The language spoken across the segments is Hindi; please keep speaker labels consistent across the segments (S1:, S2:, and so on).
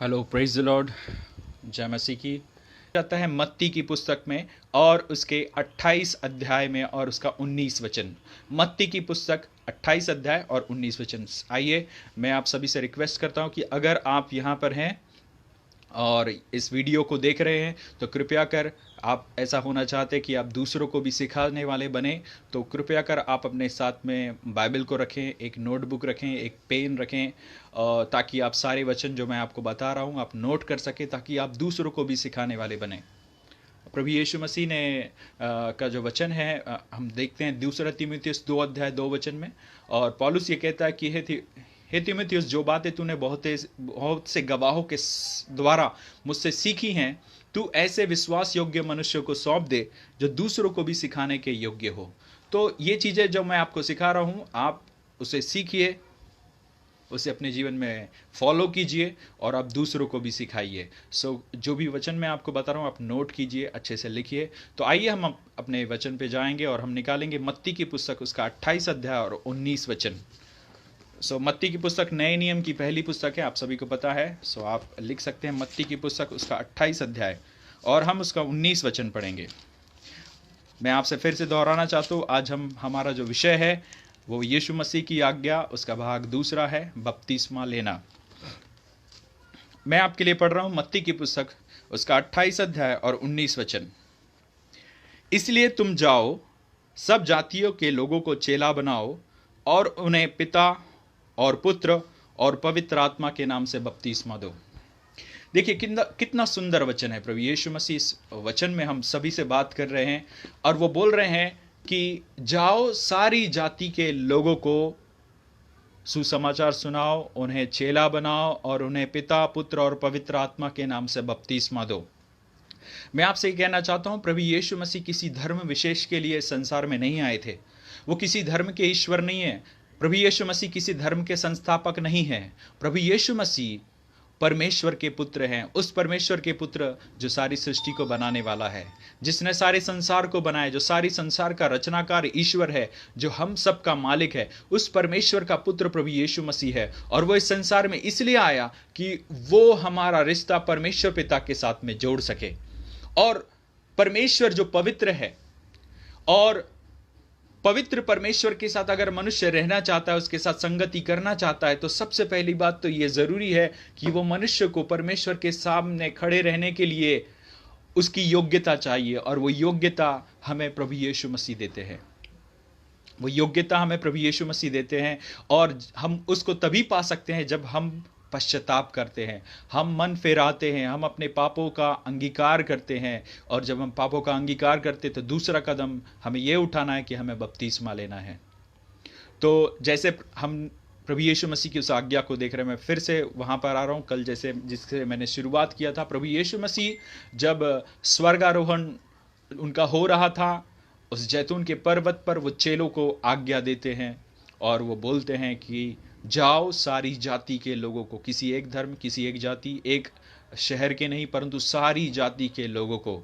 S1: हेलो, प्रेज द लॉर्ड, जय मसीह की। जाता है मत्ती की पुस्तक में और उसके 28 अध्याय में और उसका 19 वचन। मत्ती की पुस्तक 28 अध्याय और 19 वचन। आइए, मैं आप सभी से रिक्वेस्ट करता हूं कि अगर आप यहां पर हैं और इस वीडियो को देख रहे हैं तो कृपया कर, आप ऐसा होना चाहते कि आप दूसरों को भी सिखाने वाले बने, तो कृपया कर आप अपने साथ में बाइबल को रखें, एक नोटबुक रखें, एक पेन रखें, ताकि आप सारे वचन जो मैं आपको बता रहा हूं आप नोट कर सकें, ताकि आप दूसरों को भी सिखाने वाले बने। प्रभु यीशु मसीह ने का जो वचन है, हम देखते हैं दूसरा तीमुथियुस 2 अध्याय 2 वचन में। और पौलुस ये कहता है कि हे तीमुथियुस, जो बातें तूने बहुत से गवाहों के द्वारा मुझसे सीखी हैं, तू ऐसे विश्वास योग्य मनुष्यों को सौंप दे जो दूसरों को भी सिखाने के योग्य हो। तो ये चीज़ें जो मैं आपको सिखा रहा हूँ, आप उसे सीखिए, उसे अपने जीवन में फॉलो कीजिए और आप दूसरों को भी सिखाइए। जो भी वचन मैं आपको बता रहा हूँ आप नोट कीजिए, अच्छे से लिखिए। तो आइए हम अपने वचन पे जाएंगे और हम निकालेंगे मत्ती की पुस्तक उसका 28 अध्याय और 19 वचन। मत्ती की पुस्तक नए नियम की पहली पुस्तक है, आप सभी को पता है। आप लिख सकते हैं मत्ती की पुस्तक उसका 28 अध्याय और हम उसका 19 वचन पढ़ेंगे। मैं आपसे फिर से दोहराना चाहता हूँ, आज हमारा जो विषय है वो यीशु मसीह की आज्ञा, उसका भाग दूसरा है, बपतिस्मा लेना। मैं आपके लिए पढ़ रहा हूं मत्ती की पुस्तक उसका 28 अध्याय और 19 वचन। इसलिए तुम जाओ, सब जातियों के लोगों को चेला बनाओ और उन्हें पिता और पुत्र और पवित्र आत्मा के नाम से बपतिस्मा दो। देखिए कितना सुंदर वचन है। प्रभु यीशु मसीह इस वचन में हम सभी से बात कर रहे हैं और वो बोल रहे हैं कि जाओ, सारी जाति के लोगों को सुसमाचार सुनाओ, उन्हें चेला बनाओ और उन्हें पिता, पुत्र और पवित्र आत्मा के नाम से बपतिस्मा दो। मैं आपसे कहना चाहता हूं, प्रभु यीशु मसीह किसी धर्म विशेष के लिए संसार में नहीं आए थे। वो किसी धर्म के ईश्वर नहीं है। प्रभु यीशु मसीह किसी धर्म के संस्थापक नहीं है। प्रभु यीशु मसीह परमेश्वर के पुत्र हैं, उस परमेश्वर के पुत्र जो सारी सृष्टि को बनाने वाला है, जिसने सारे संसार को बनाया, जो सारी संसार का रचनाकार ईश्वर है, जो हम सब का मालिक है, उस परमेश्वर का पुत्र प्रभु यीशु मसीह है। और वो इस संसार में इसलिए आया कि वो हमारा रिश्ता परमेश्वर पिता के साथ में जोड़ सके। और परमेश्वर जो पवित्र है, और पवित्र परमेश्वर के साथ अगर मनुष्य रहना चाहता है, उसके साथ संगति करना चाहता है, तो सबसे पहली बात तो ये जरूरी है कि वो मनुष्य को परमेश्वर के सामने खड़े रहने के लिए उसकी योग्यता चाहिए। और वो योग्यता हमें प्रभु यीशु मसीह देते हैं। वो योग्यता हमें प्रभु यीशु मसीह देते हैं और हम उसको तभी पा सकते हैं जब हम पश्चाताप करते हैं, हम मन फेराते हैं, हम अपने पापों का अंगीकार करते हैं। और जब हम पापों का अंगीकार करते हैं तो दूसरा कदम हमें यह उठाना है कि हमें बपतिस्मा लेना है। तो जैसे हम प्रभु यीशु मसीह की उस आज्ञा को देख रहे हैं, मैं फिर से वहां पर आ रहा हूं, कल जैसे जिससे मैंने शुरुआत किया था। प्रभु यीशु मसीह जब स्वर्गारोहण उनका हो रहा था, उस जैतून के पर्वत पर वो चेलों को आज्ञा देते हैं और वो बोलते हैं कि जाओ, सारी जाति के लोगों को, किसी एक धर्म, किसी एक जाति, एक शहर के नहीं, परंतु सारी जाति के लोगों को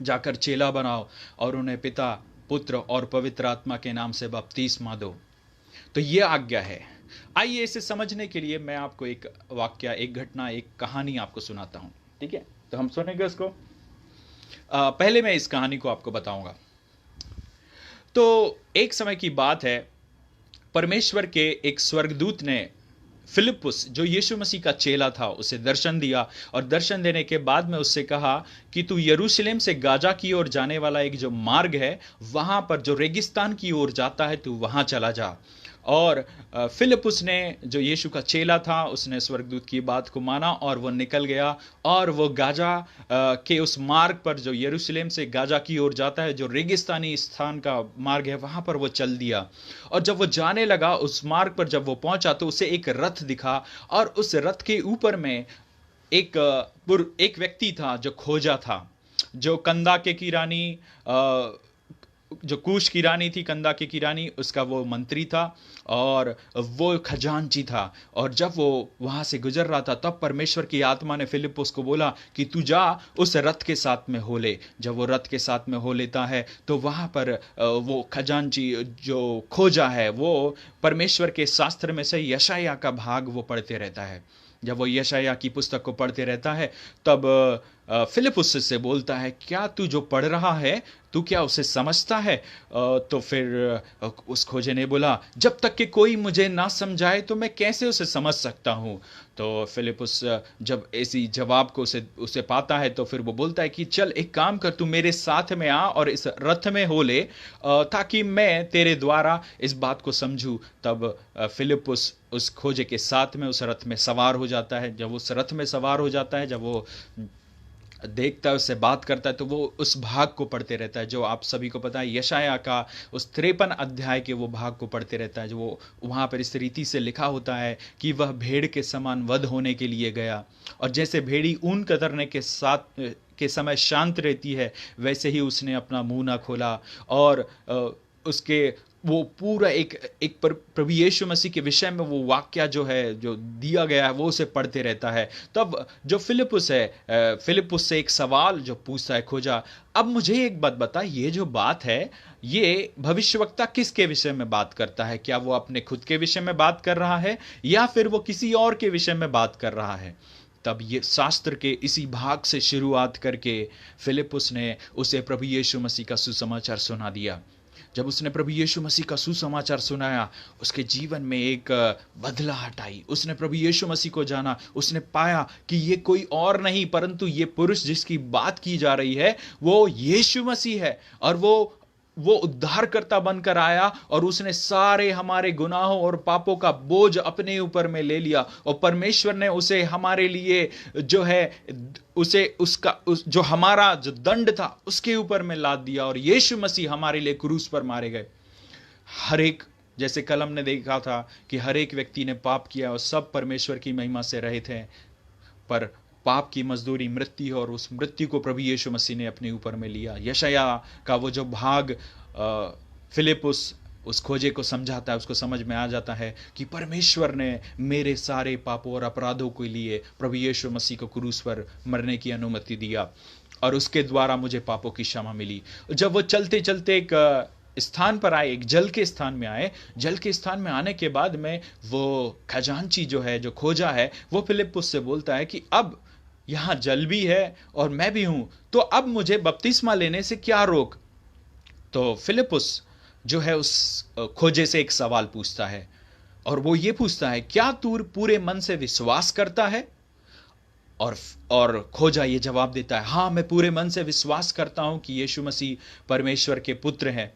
S1: जाकर चेला बनाओ और उन्हें पिता, पुत्र और पवित्र आत्मा के नाम से बपतिस्मा दो। तो ये आज्ञा है। आइए इसे समझने के लिए मैं आपको एक वाक्य, एक घटना, एक कहानी आपको सुनाता हूं। ठीक है, तो हम सुनेंगे उसको। पहले मैं इस कहानी को आपको बताऊंगा। तो एक समय की बात है, परमेश्वर के एक स्वर्गदूत ने फिलिप्पुस, जो यीशु मसीह का चेला था, उसे दर्शन दिया और दर्शन देने के बाद में उससे कहा कि तू यरूशलेम से गाजा की ओर जाने वाला एक जो मार्ग है, वहां पर जो रेगिस्तान की ओर जाता है, तू वहां चला जा। और फिलिप्पुस ने, जो यीशु का चेला था, उसने स्वर्गदूत की बात को माना और वो निकल गया और वो गाजा के उस मार्ग पर, जो यरूशलेम से गाजा की ओर जाता है, जो रेगिस्तानी स्थान का मार्ग है, वहां पर वो चल दिया। और जब वो जाने लगा, उस मार्ग पर जब वो पहुंचा तो उसे एक रथ दिखा और उस रथ के ऊपर में एक व्यक्ति था जो खोजा था, जो कंदाके की रानी, जो कूश की रानी थी, कंदाके की रानी, उसका वो मंत्री था और वो खजांची था। और जब वो वहां से गुजर रहा था, तब परमेश्वर की आत्मा ने फिलिप्पुस को बोला कि तू जा, उस रथ के साथ में हो ले। जब वो रथ के साथ में हो लेता है तो वहां पर वो खजांची जो खोजा है, वो परमेश्वर के शास्त्र में से यशायाह का भाग वो पढ़ते रहता है। जब वो यशायाह की पुस्तक को पढ़ते रहता है, तब फिलिप्पुस से बोलता है, क्या तू जो पढ़ रहा है, तू क्या उसे समझता है? तो फिर उस खोजे ने बोला, जब तक कि कोई मुझे ना समझाए तो मैं कैसे उसे समझ सकता हूँ? तो फिलिप्पुस जब ऐसी जवाब को उसे पाता है, तो फिर वो बोलता है कि चल एक काम कर, तू मेरे साथ में आ और इस रथ में हो ले, ताकि मैं तेरे द्वारा इस बात को समझूं। तब फिलिप्पुस उस खोजे के साथ में उस रथ में सवार हो जाता है। जब उस रथ में सवार हो जाता है, जब वो देखता है, उससे बात करता है, तो वो उस भाग को पढ़ते रहता है जो आप सभी को पता है, यशायाह का उस 53 अध्याय के वो भाग को पढ़ते रहता है, जो वो वहाँ पर इस रीति से लिखा होता है कि वह भेड़ के समान वध होने के लिए गया, और जैसे भेड़ी ऊन कतरने के समय शांत रहती है, वैसे ही उसने अपना मुंह ना खोला। और उसके वो पूरा एक प्रभु यीशु मसीह के विषय में वो वाक्य जो है, जो दिया गया है, वो उसे पढ़ते रहता है। तब जो फिलिप्पुस है, फिलिप्पुस से एक सवाल जो पूछता है खोजा, अब मुझे एक बात बता, ये जो बात है, ये भविष्यवक्ता किसके विषय में बात करता है? क्या वो अपने खुद के विषय में बात कर रहा है, या फिर वो किसी और के विषय में बात कर रहा है? तब ये शास्त्र के इसी भाग से शुरुआत करके फिलिप्पुस ने उसे प्रभु यीशु मसीह का सुसमाचार सुना दिया। जब उसने प्रभु यीशु मसीह का सुसमाचार सुनाया, उसके जीवन में एक बदलाहट आई। उसने प्रभु यीशु मसीह को जाना, उसने पाया कि ये कोई और नहीं परंतु ये पुरुष जिसकी बात की जा रही है, वो यीशु मसीह है, और वो उद्धारकर्ता बनकर आया, और उसने सारे हमारे गुनाहों और पापों का बोझ अपने ऊपर में ले लिया, और परमेश्वर ने उसे हमारे लिए जो है जो हमारा जो दंड था उसके ऊपर में लाद दिया, और यीशु मसीह हमारे लिए क्रूस पर मारे गए। हर एक, जैसे कलम ने देखा था कि हर एक व्यक्ति ने पाप किया और सब परमेश्वर की महिमा से रहित हैं, पर पाप की मजदूरी मृत्यु है, और उस मृत्यु को प्रभु यीशु मसीह ने अपने ऊपर में लिया। यशायाह का वो जो भाग फिलिप्पुस उस खोजे को समझाता है, उसको समझ में आ जाता है कि परमेश्वर ने मेरे सारे पापों और अपराधों के लिए प्रभु यीशु मसीह को क्रूस पर मरने की अनुमति दिया, और उसके द्वारा मुझे पापों की क्षमा मिली। जब वो चलते चलते एक स्थान पर आए, एक जल के स्थान में आए, जल के स्थान में आने के बाद में वो खजांची जो है, जो खोजा है, वो फिलिप्पुस से बोलता है कि अब यहाँ जल भी है और मैं भी हूं, तो अब मुझे बपतिस्मा लेने से क्या रोक? तो फिलिप्पुस जो है उस खोजे से एक सवाल पूछता है, और वो ये पूछता है, क्या तू पूरे मन से विश्वास करता है? और खोजा ये जवाब देता है, हाँ, मैं पूरे मन से विश्वास करता हूं कि यीशु मसीह परमेश्वर के पुत्र हैं।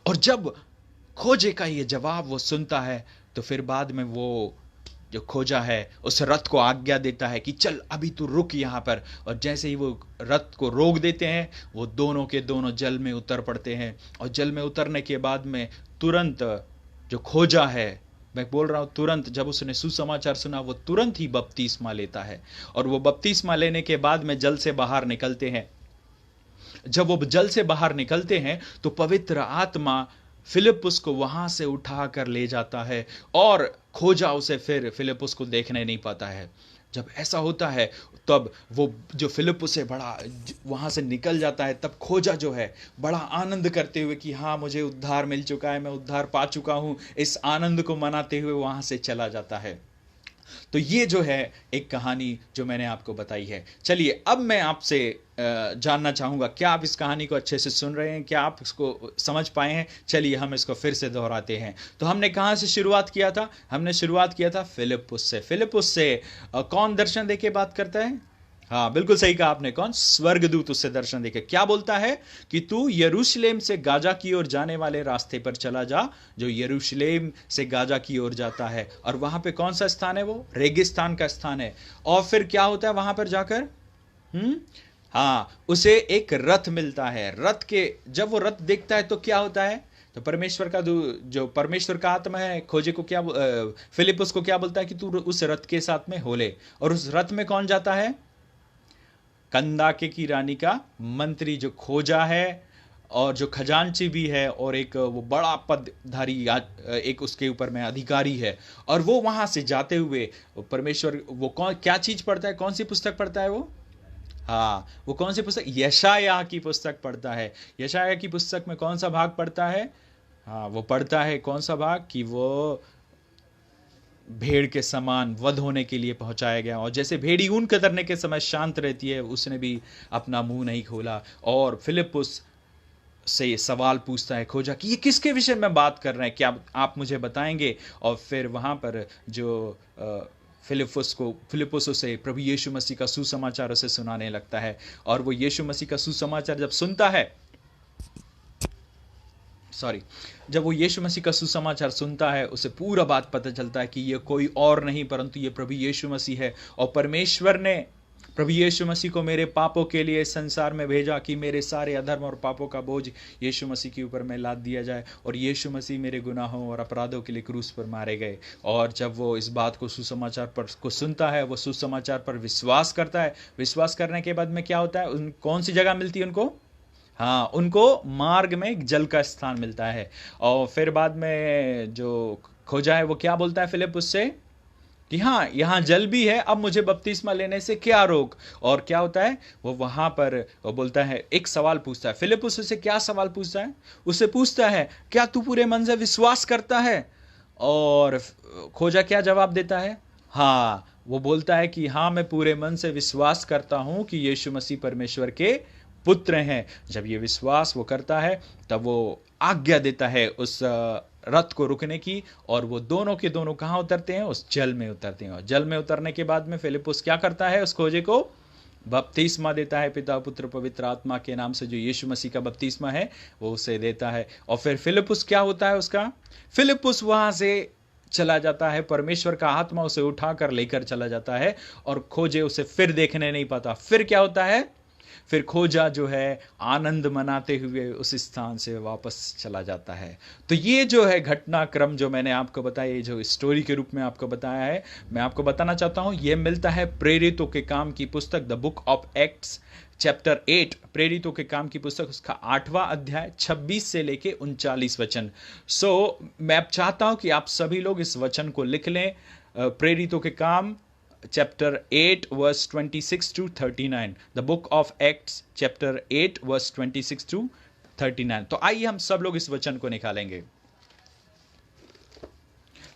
S1: और जब खोजे का ये जवाब वो सुनता है, तो फिर बाद में वो जो खोजा है उस रथ को आज्ञा देता है कि चल अभी तू रुक यहाँ पर। और जैसे ही वो रथ को रोक देते हैं, वो दोनों के दोनों जल में उतर पड़ते हैं, और जल में उतरने के बाद में तुरंत जो खोजा है, मैं बोल रहा हूँ तुरंत, जब उसने सुसमाचार सुना, वो तुरंत ही बपतिस्मा लेता है। और वो बपतिस्मा लेने के बाद में जल से बाहर निकलते हैं। जब वो जल से बाहर निकलते हैं, तो पवित्र आत्मा फिलिप्पुस को वहां से उठा कर ले जाता है, और खोजा उसे फिर फिलिप्पुस को देखने नहीं पाता है। जब ऐसा होता है, तब वो जो फिलिप्पुस से बड़ा वहां से निकल जाता है, तब खोजा जो है बड़ा आनंद करते हुए कि हाँ, मुझे उद्धार मिल चुका है, मैं उद्धार पा चुका हूं, इस आनंद को मनाते हुए वहां से चला जाता है। तो ये जो है एक कहानी जो मैंने आपको बताई है। चलिए, अब मैं आपसे जानना चाहूँगा, क्या आप इस कहानी को अच्छे से सुन रहे हैं? क्या आप इसको समझ पाए हैं? चलिए हम इसको फिर से दोहराते हैं। तो हमने कहाँ से शुरुआत किया था? हमने शुरुआत किया था फिलिप्पुस से। फिलिप्पुस से कौन दर्शन देके बात करता है? हाँ, बिल्कुल सही कहा आपने। कौन? स्वर्गदूत उससे दर्शन देके क्या बोलता है कि तू यरूशलेम से गाजा की ओर जाने वाले रास्ते पर चला जा, जो यरूशलेम से गाजा की ओर जाता है। और वहां पे कौन सा स्थान है? वो रेगिस्तान का स्थान है। और फिर क्या होता है वहां पर जाकर? हाँ, उसे एक रथ मिलता है। रथ के जब वो रथ देखता है तो क्या होता है? तो परमेश्वर का आत्मा है, खोजे को क्या, फिलिप्पुस को क्या बोलता है कि तू उस रथ के साथ में हो ले। और उस रथ में कौन जाता है? कंदाके की रानी का मंत्री जो खोजा है, और जो खजांची भी है, और एक वो बड़ा पदधारी एक उसके ऊपर में अधिकारी है। और वो वहां से जाते हुए परमेश्वर, वो क्या चीज पढ़ता है? कौन सी पुस्तक पढ़ता है वो? हाँ, वो कौन सी पुस्तक? यशायाह की पुस्तक पढ़ता है। यशायाह की पुस्तक में कौन सा भाग पढ़ता है? हाँ, वो पढ़ता है कौन सा भाग? कि वो भेड़ के समान वध होने के लिए पहुंचाया गया। और जैसे भेड़ी ऊन कतरने के समय शांत रहती है, उसने भी अपना मुंह नहीं खोला। और फिलिप्पुस से ये सवाल पूछता है खोजा कि ये किसके विषय में बात कर रहे हैं, क्या आप मुझे बताएंगे? और फिर वहाँ पर जो फिलिप्पुस उसे प्रभु यीशु मसीह का सुसमाचार उसे सुनाने लगता है। और वो यीशु मसीह का सुसमाचार जब सुनता है, जब वो यीशु मसीह का सुसमाचार सुनता है, उसे पूरा बात पता चलता है कि ये कोई और नहीं परंतु ये प्रभु यीशु मसीह है। और परमेश्वर ने प्रभु यीशु मसीह को मेरे पापों के लिए संसार में भेजा कि मेरे सारे अधर्म और पापों का बोझ यीशु मसीह के ऊपर में लाद दिया जाए। और यीशु मसीह मेरे गुनाहों और अपराधों के लिए क्रूस पर मारे गए। और जब वो इस बात को सुसमाचार पर को सुनता है, वो सुसमाचार पर विश्वास करता है। विश्वास करने के बाद में क्या होता है, कौन सी जगह मिलती है उनको? हाँ, उनको मार्ग में एक जल का स्थान मिलता है। और फिर बाद में जो खोजा है वो क्या बोलता है फिलिप उससे कि हाँ, यहाँ जल भी है, अब मुझे बपतिस्मा लेने से क्या रोक? और क्या होता है, वो वहां पर वो बोलता है, एक सवाल पूछता है। फिलिप्पुस उससे क्या सवाल पूछता है? उससे पूछता है, क्या तू पूरे मन से विश्वास करता है? और खोजा क्या जवाब देता है? हाँ, वो बोलता है कि हाँ, मैं पूरे मन से विश्वास करता हूं कि यीशु मसीह परमेश्वर के पुत्र हैं। जब ये विश्वास वो करता है, तब वो आज्ञा देता है उस रथ को रुकने की। और वो दोनों के दोनों कहाँ उतरते हैं? उस जल में उतरते हैं। और जल में उतरने के बाद में फिलिप्पुस क्या करता है? उस खोजे को बपतिस्मा देता है, पिता पुत्र पवित्र आत्मा के नाम से, जो यीशु मसीह का बपतिस्मा है वो उसे देता है। और फिर फिलिप्पुस क्या होता है उसका? फिलिप्पुस वहां से चला जाता है, परमेश्वर का आत्मा उसे उठाकर लेकर चला जाता है। और खोजे उसे फिर देखने नहीं पाता। फिर क्या होता है? फिर खोजा जो है आनंद मनाते हुए उस स्थान से वापस चला जाता है। तो ये जो है घटनाक्रम जो मैंने आपको बताया, ये जो स्टोरी के रूप में आपको बताया है, मैं आपको बताना चाहता हूँ, ये मिलता है प्रेरितों के काम की पुस्तक the book of Acts chapter 8, प्रेरितों के काम की पुस्तक, उसका 8वां अध्याय 26 से लेके 39 वचन। मैं अब चाहता हूं कि आप सभी लोग इस वचन को लिख लें। प्रेरितों के काम chapter 8 verse 26 to 39, the book of Acts chapter 8 verse 26 to 39। तो आइए हम सब लोग इस वचन को निकालेंगे।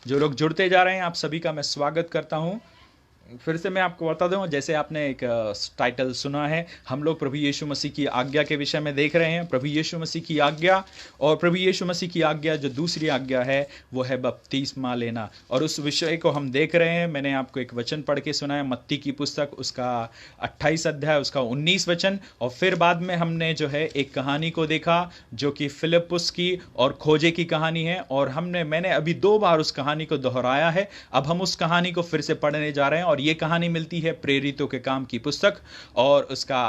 S1: जो लोग जुड़ते जा रहे हैं, आप सभी का मैं स्वागत करता हूं। फिर से मैं आपको बता दूं, जैसे आपने एक टाइटल सुना है, हम लोग प्रभु यीशु मसीह की आज्ञा के विषय में देख रहे हैं। प्रभु यीशु मसीह की आज्ञा, और प्रभु यीशु मसीह की आज्ञा जो दूसरी आज्ञा है वो है बपतिस्मा लेना। और उस विषय को हम देख रहे हैं। मैंने आपको एक वचन पढ़ के सुनाया, मत्ती की पुस्तक उसका 28 अध्याय उसका 19 वचन। और फिर बाद में हमने जो है एक कहानी को देखा जो कि फिलिप्पुस की और खोजे की कहानी है। और मैंने अभी 2 बार उस कहानी को दोहराया है। अब हम उस कहानी को फिर से पढ़ने जा रहे हैं। और ये कहानी मिलती है प्रेरितों के काम की पुस्तक, और उसका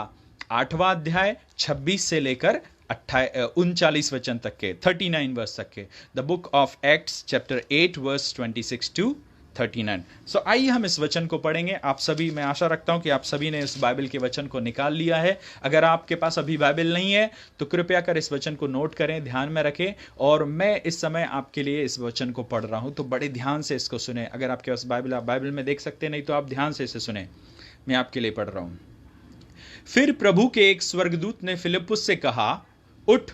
S1: 8वां अध्याय 26 से लेकर 39 वचन तक के, 39 वर्स तक के, the book of Acts chapter 8 verse 26 to 39। आइए हम इस वचन को पढ़ेंगे। आप सभी, मैं आशा रखता हूं कि आप सभी ने इस बाइबल के वचन को निकाल लिया है। अगर आपके पास अभी बाइबल नहीं है तो कृपया कर इस वचन को नोट करें, ध्यान में रखें। और मैं इस समय आपके लिए इस वचन को पढ़ रहा हूं, तो बड़े ध्यान से इसको सुने। अगर आपके पास बाइबल, आप बाइबल में देख सकते नहीं तो आप ध्यान से इसे सुने। मैं आपके लिए पढ़ रहा हूं। फिर प्रभु के एक स्वर्गदूत ने फिलिप्पुस से कहा, उठ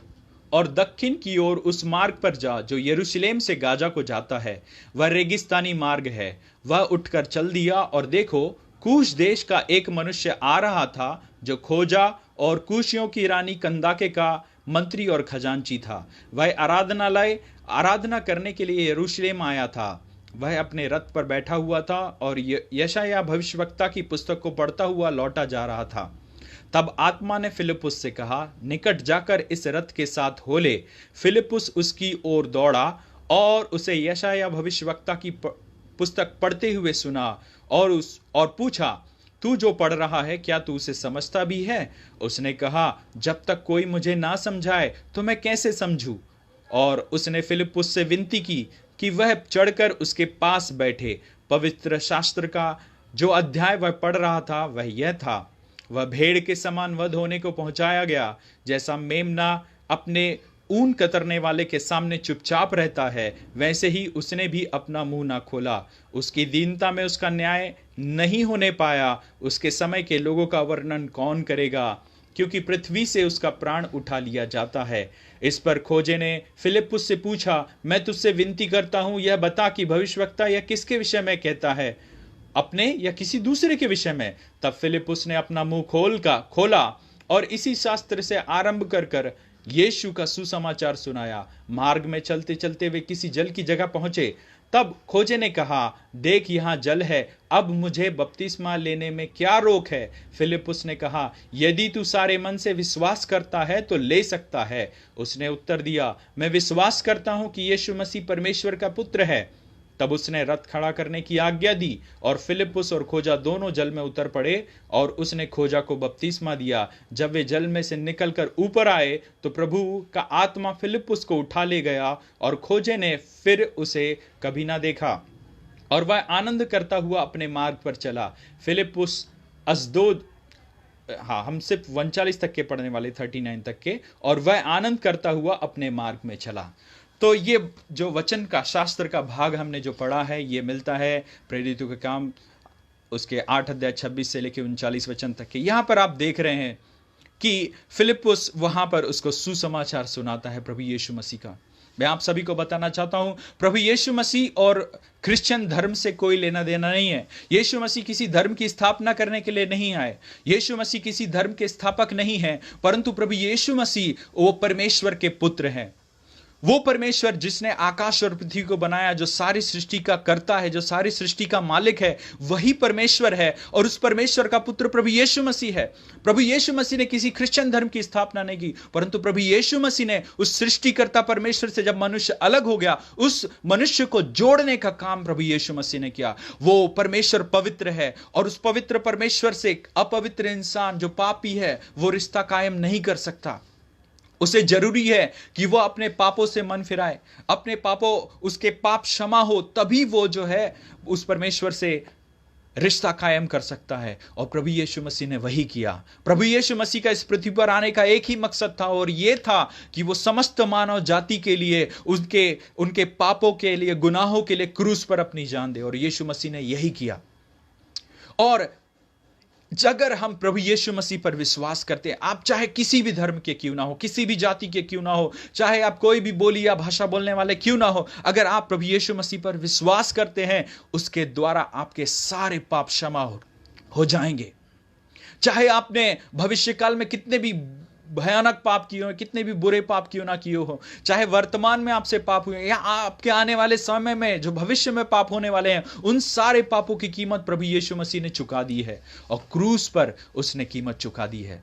S1: और दक्षिण की ओर उस मार्ग पर जा जो यरूशलेम से गाजा को जाता है। वह रेगिस्तानी मार्ग है। वह उठकर चल दिया, और देखो, कूश देश का एक मनुष्य आ रहा था जो खोजा और कूशियों की रानी कंदाके का मंत्री और खजांची था। वह आराधना करने के लिए यरूशलेम आया था। वह अपने रथ पर बैठा हुआ था और यशायाह भविष्यवक्ता की पुस्तक को पढ़ता हुआ लौटा जा रहा था। तब आत्मा ने फिलिप्पुस से कहा, निकट जाकर इस रथ के साथ हो ले। फिलिप्पुस उसकी ओर दौड़ा और उसे यशायाह भविष्यवक्ता की पुस्तक पढ़ते हुए सुना और पूछा, तू जो पढ़ रहा है क्या तू उसे समझता भी है? उसने कहा, जब तक कोई मुझे ना समझाए तो मैं कैसे समझूं? और उसने फिलिप्पुस से विनती की कि वह चढ़कर उसके पास बैठे। पवित्र शास्त्र का जो अध्याय वह पढ़ रहा था वह यह था, वह भेड़ के समान वध होने को पहुंचाया गया। जैसा मेमना अपने ऊन कतरने वाले के सामने चुपचाप रहता है, वैसे ही उसने भी अपना मुंह ना खोला। उसकी दीनता में उसका न्याय नहीं होने पाया। उसके समय के लोगों का वर्णन कौन करेगा? क्योंकि पृथ्वी से उसका प्राण उठा लिया जाता है। इस पर खोजे ने फिलिप्पुस से पूछा, मैं तुझसे विनती करता हूं, यह बता कि भविष्यवक्ता यह किसके विषय में कहता है, अपने या किसी दूसरे के विषय में? तब फिलिप्पुस ने अपना मुंह खोला और इसी शास्त्र से आरंभ कर यीशु का सुसमाचार सुनाया। मार्ग में चलते चलते वे किसी जल की जगह पहुंचे। तब खोजे ने कहा, देख यहाँ जल है, अब मुझे बपतिस्मा लेने में क्या रोक है? फिलिप्पुस ने कहा, यदि तू सारे मन से विश्वास करता है तो ले सकता है। उसने उत्तर दिया, मैं विश्वास करता हूं कि यीशु मसीह परमेश्वर का पुत्र है। तब उसने रथ खड़ा करने की आज्ञा दी और फिलिप्पुस और खोजा दोनों जल में उतर पड़े और उसने खोजा को बपतिस्मा दिया। जब वे जल में से निकलकर ऊपर आए तो प्रभु का आत्मा फिलिप्पुस को उठा ले गया और खोजे ने फिर उसे कभी ना देखा और वह आनंद करता हुआ अपने मार्ग पर चला। फिलिप्पुस अशदोद, हम सिर्फ 39 तक के पढ़ने वाले, 39 तक के, और वह आनंद करता हुआ अपने मार्ग में चला। तो ये जो वचन का, शास्त्र का भाग हमने जो पढ़ा है, ये मिलता है प्रेरितों के काम उसके 8 अध्याय 26 से लेकर 39 वचन तक के। यहां पर आप देख रहे हैं कि फिलिप्पुस वहां पर उसको सुसमाचार सुनाता है प्रभु यीशु मसीह का। मैं आप सभी को बताना चाहता हूं, प्रभु यीशु मसीह और क्रिश्चियन धर्म से कोई लेना देना नहीं है। यीशु मसीह किसी धर्म की स्थापना करने के लिए नहीं आए। यीशु मसीह किसी धर्म के स्थापक नहीं है, परंतु प्रभु यीशु मसीह वो परमेश्वर के पुत्र हैं। वो परमेश्वर जिसने आकाश और पृथ्वी को बनाया, जो सारी सृष्टि का कर्ता है, जो सारी सृष्टि का मालिक है, वही परमेश्वर है और उस परमेश्वर का पुत्र प्रभु यीशु मसीह है। प्रभु यीशु मसीह ने किसी क्रिश्चियन धर्म की स्थापना नहीं की, परंतु प्रभु यीशु मसीह ने उस सृष्टिकर्ता परमेश्वर से जब मनुष्य अलग हो गया, उस मनुष्य को जोड़ने का काम प्रभु यीशु मसीह ने किया। वो परमेश्वर पवित्र है और उस पवित्र परमेश्वर से अपवित्र इंसान जो पापी है, वो रिश्ता कायम नहीं कर सकता। उसे जरूरी है कि वो अपने पापों से मन फिराए, अपने पापों, उसके पाप क्षमा हो, तभी वो जो है उस परमेश्वर से रिश्ता कायम कर सकता है। और प्रभु यीशु मसीह ने वही किया। प्रभु यीशु मसीह का इस पृथ्वी पर आने का एक ही मकसद था और ये था कि वो समस्त मानव जाति के लिए, उनके पापों के लिए, गुनाहों के लिए क्रूस पर अपनी जान दे, और यीशु मसीह ने यही किया। और अगर हम प्रभु यीशु मसीह पर विश्वास करते हैं, आप चाहे किसी भी धर्म के क्यों ना हो, किसी भी जाति के क्यों ना हो, चाहे आप कोई भी बोली या भाषा बोलने वाले क्यों ना हो, अगर आप प्रभु यीशु मसीह पर विश्वास करते हैं, उसके द्वारा आपके सारे पाप क्षमा हो जाएंगे। चाहे आपने भविष्य काल में कितने भी भयानक पाप किए हो, कितने भी बुरे पाप क्यों ना किए हो, चाहे वर्तमान में आपसे पाप हुए या आपके आने वाले समय में जो भविष्य में पाप होने वाले हैं, उन सारे पापों की कीमत प्रभु यीशु मसीह ने चुका दी है और क्रूस पर उसने कीमत चुका दी है।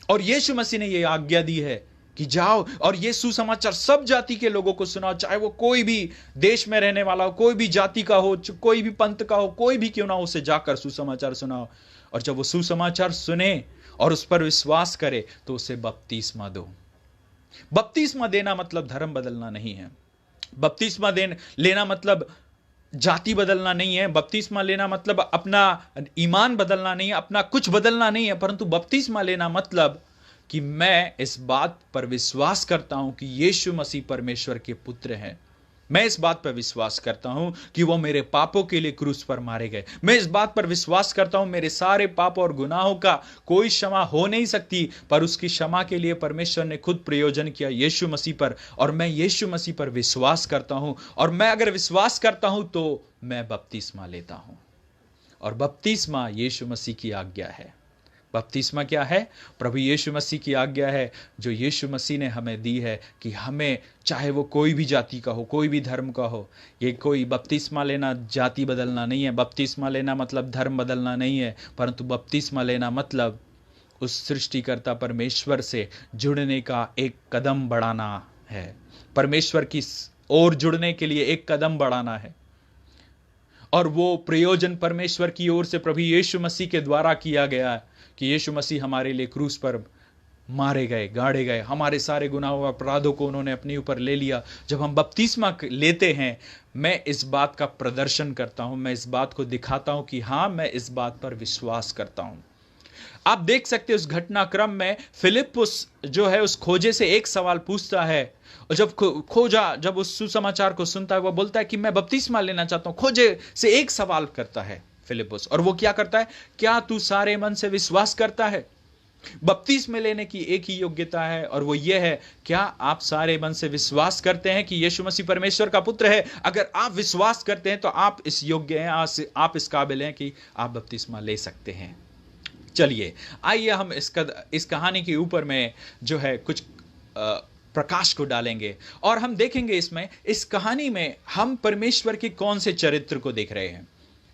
S1: और यीशु मसीह ने यह आज्ञा दी है कि जाओ और ये सुसमाचार सब जाति के लोगों को सुनाओ, चाहे वो कोई भी देश में रहने वाला हो, कोई भी जाति का हो, कोई भी पंथ का हो, कोई भी क्यों ना हो, उसे जाकर सुसमाचार सुनाओ। और जब वो सुसमाचार सुने और उस पर विश्वास करे तो उसे बपतिस्मा दो। बपतिस्मा देना मतलब धर्म बदलना नहीं है। बपतिस्मा लेना मतलब जाति बदलना नहीं है। बपतिस्मा लेना मतलब अपना ईमान बदलना नहीं है, अपना कुछ बदलना नहीं है, परंतु बपतिस्मा लेना मतलब कि मैं इस बात पर विश्वास करता हूं कि यीशु मसीह परमेश्वर के पुत्र हैं। मैं इस बात पर विश्वास करता हूं कि वो मेरे पापों के लिए क्रूस पर मारे गए। मैं इस बात पर विश्वास करता हूं मेरे सारे पाप और गुनाहों का कोई क्षमा हो नहीं सकती, पर उसकी क्षमा के लिए परमेश्वर ने खुद प्रयोजन किया यीशु मसीह पर, और मैं यीशु मसीह पर विश्वास करता हूं। और मैं अगर विश्वास करता हूं तो मैं बपतिस्मा लेता हूं, और बपतिस्मा यीशु मसीह की आज्ञा है। बपतिस्मा क्या है? प्रभु यीशु मसीह की आज्ञा है जो यीशु मसीह ने हमें दी है कि हमें, चाहे वो कोई भी जाति का हो, कोई भी धर्म का हो, ये कोई बपतिस्मा लेना जाति बदलना नहीं है, बपतिस्मा लेना मतलब धर्म बदलना नहीं है, परंतु बपतिस्मा लेना मतलब उस सृष्टिकर्ता परमेश्वर से जुड़ने का एक कदम बढ़ाना है। परमेश्वर की ओर जुड़ने के लिए एक कदम बढ़ाना है, और वो प्रयोजन परमेश्वर की ओर से प्रभु यीशु मसीह के द्वारा किया गया है कि यीशु मसीह हमारे लिए क्रूस पर मारे गए, गाड़े गए, हमारे सारे गुनाहों अपराधों को उन्होंने अपने ऊपर ले लिया। जब हम बपतिस्मा लेते हैं, मैं इस बात का प्रदर्शन करता हूं, मैं इस बात को दिखाता हूं कि हाँ, मैं इस बात पर विश्वास करता हूं। आप देख सकते हैं उस घटनाक्रम में फिलिप्पुस जो है उस खोजे से एक सवाल पूछता है, और जब खोजा जब उस सुसमाचार को सुनता है, वह बोलता है कि मैं बपतिस्मा लेना चाहता हूं। खोजे से एक सवाल करता है फिलिप्पुस, और वो क्या करता है? क्या तू सारे मन से विश्वास करता है? बपतिस्मे लेने की एक ही योग्यता है, और वो ये है, क्या आप सारे मन से विश्वास करते हैं कि यीशु मसीह परमेश्वर का पुत्र है? अगर आप विश्वास करते हैं तो आप इस योग्य हैं, आप इस काबिल हैं कि आप बपतिस्मा ले सकते हैं। चलिए आइए हम इस कहानी के ऊपर में जो है कुछ प्रकाश को डालेंगे, और हम देखेंगे इस कहानी में हम परमेश्वर के कौन से चरित्र को देख रहे हैं।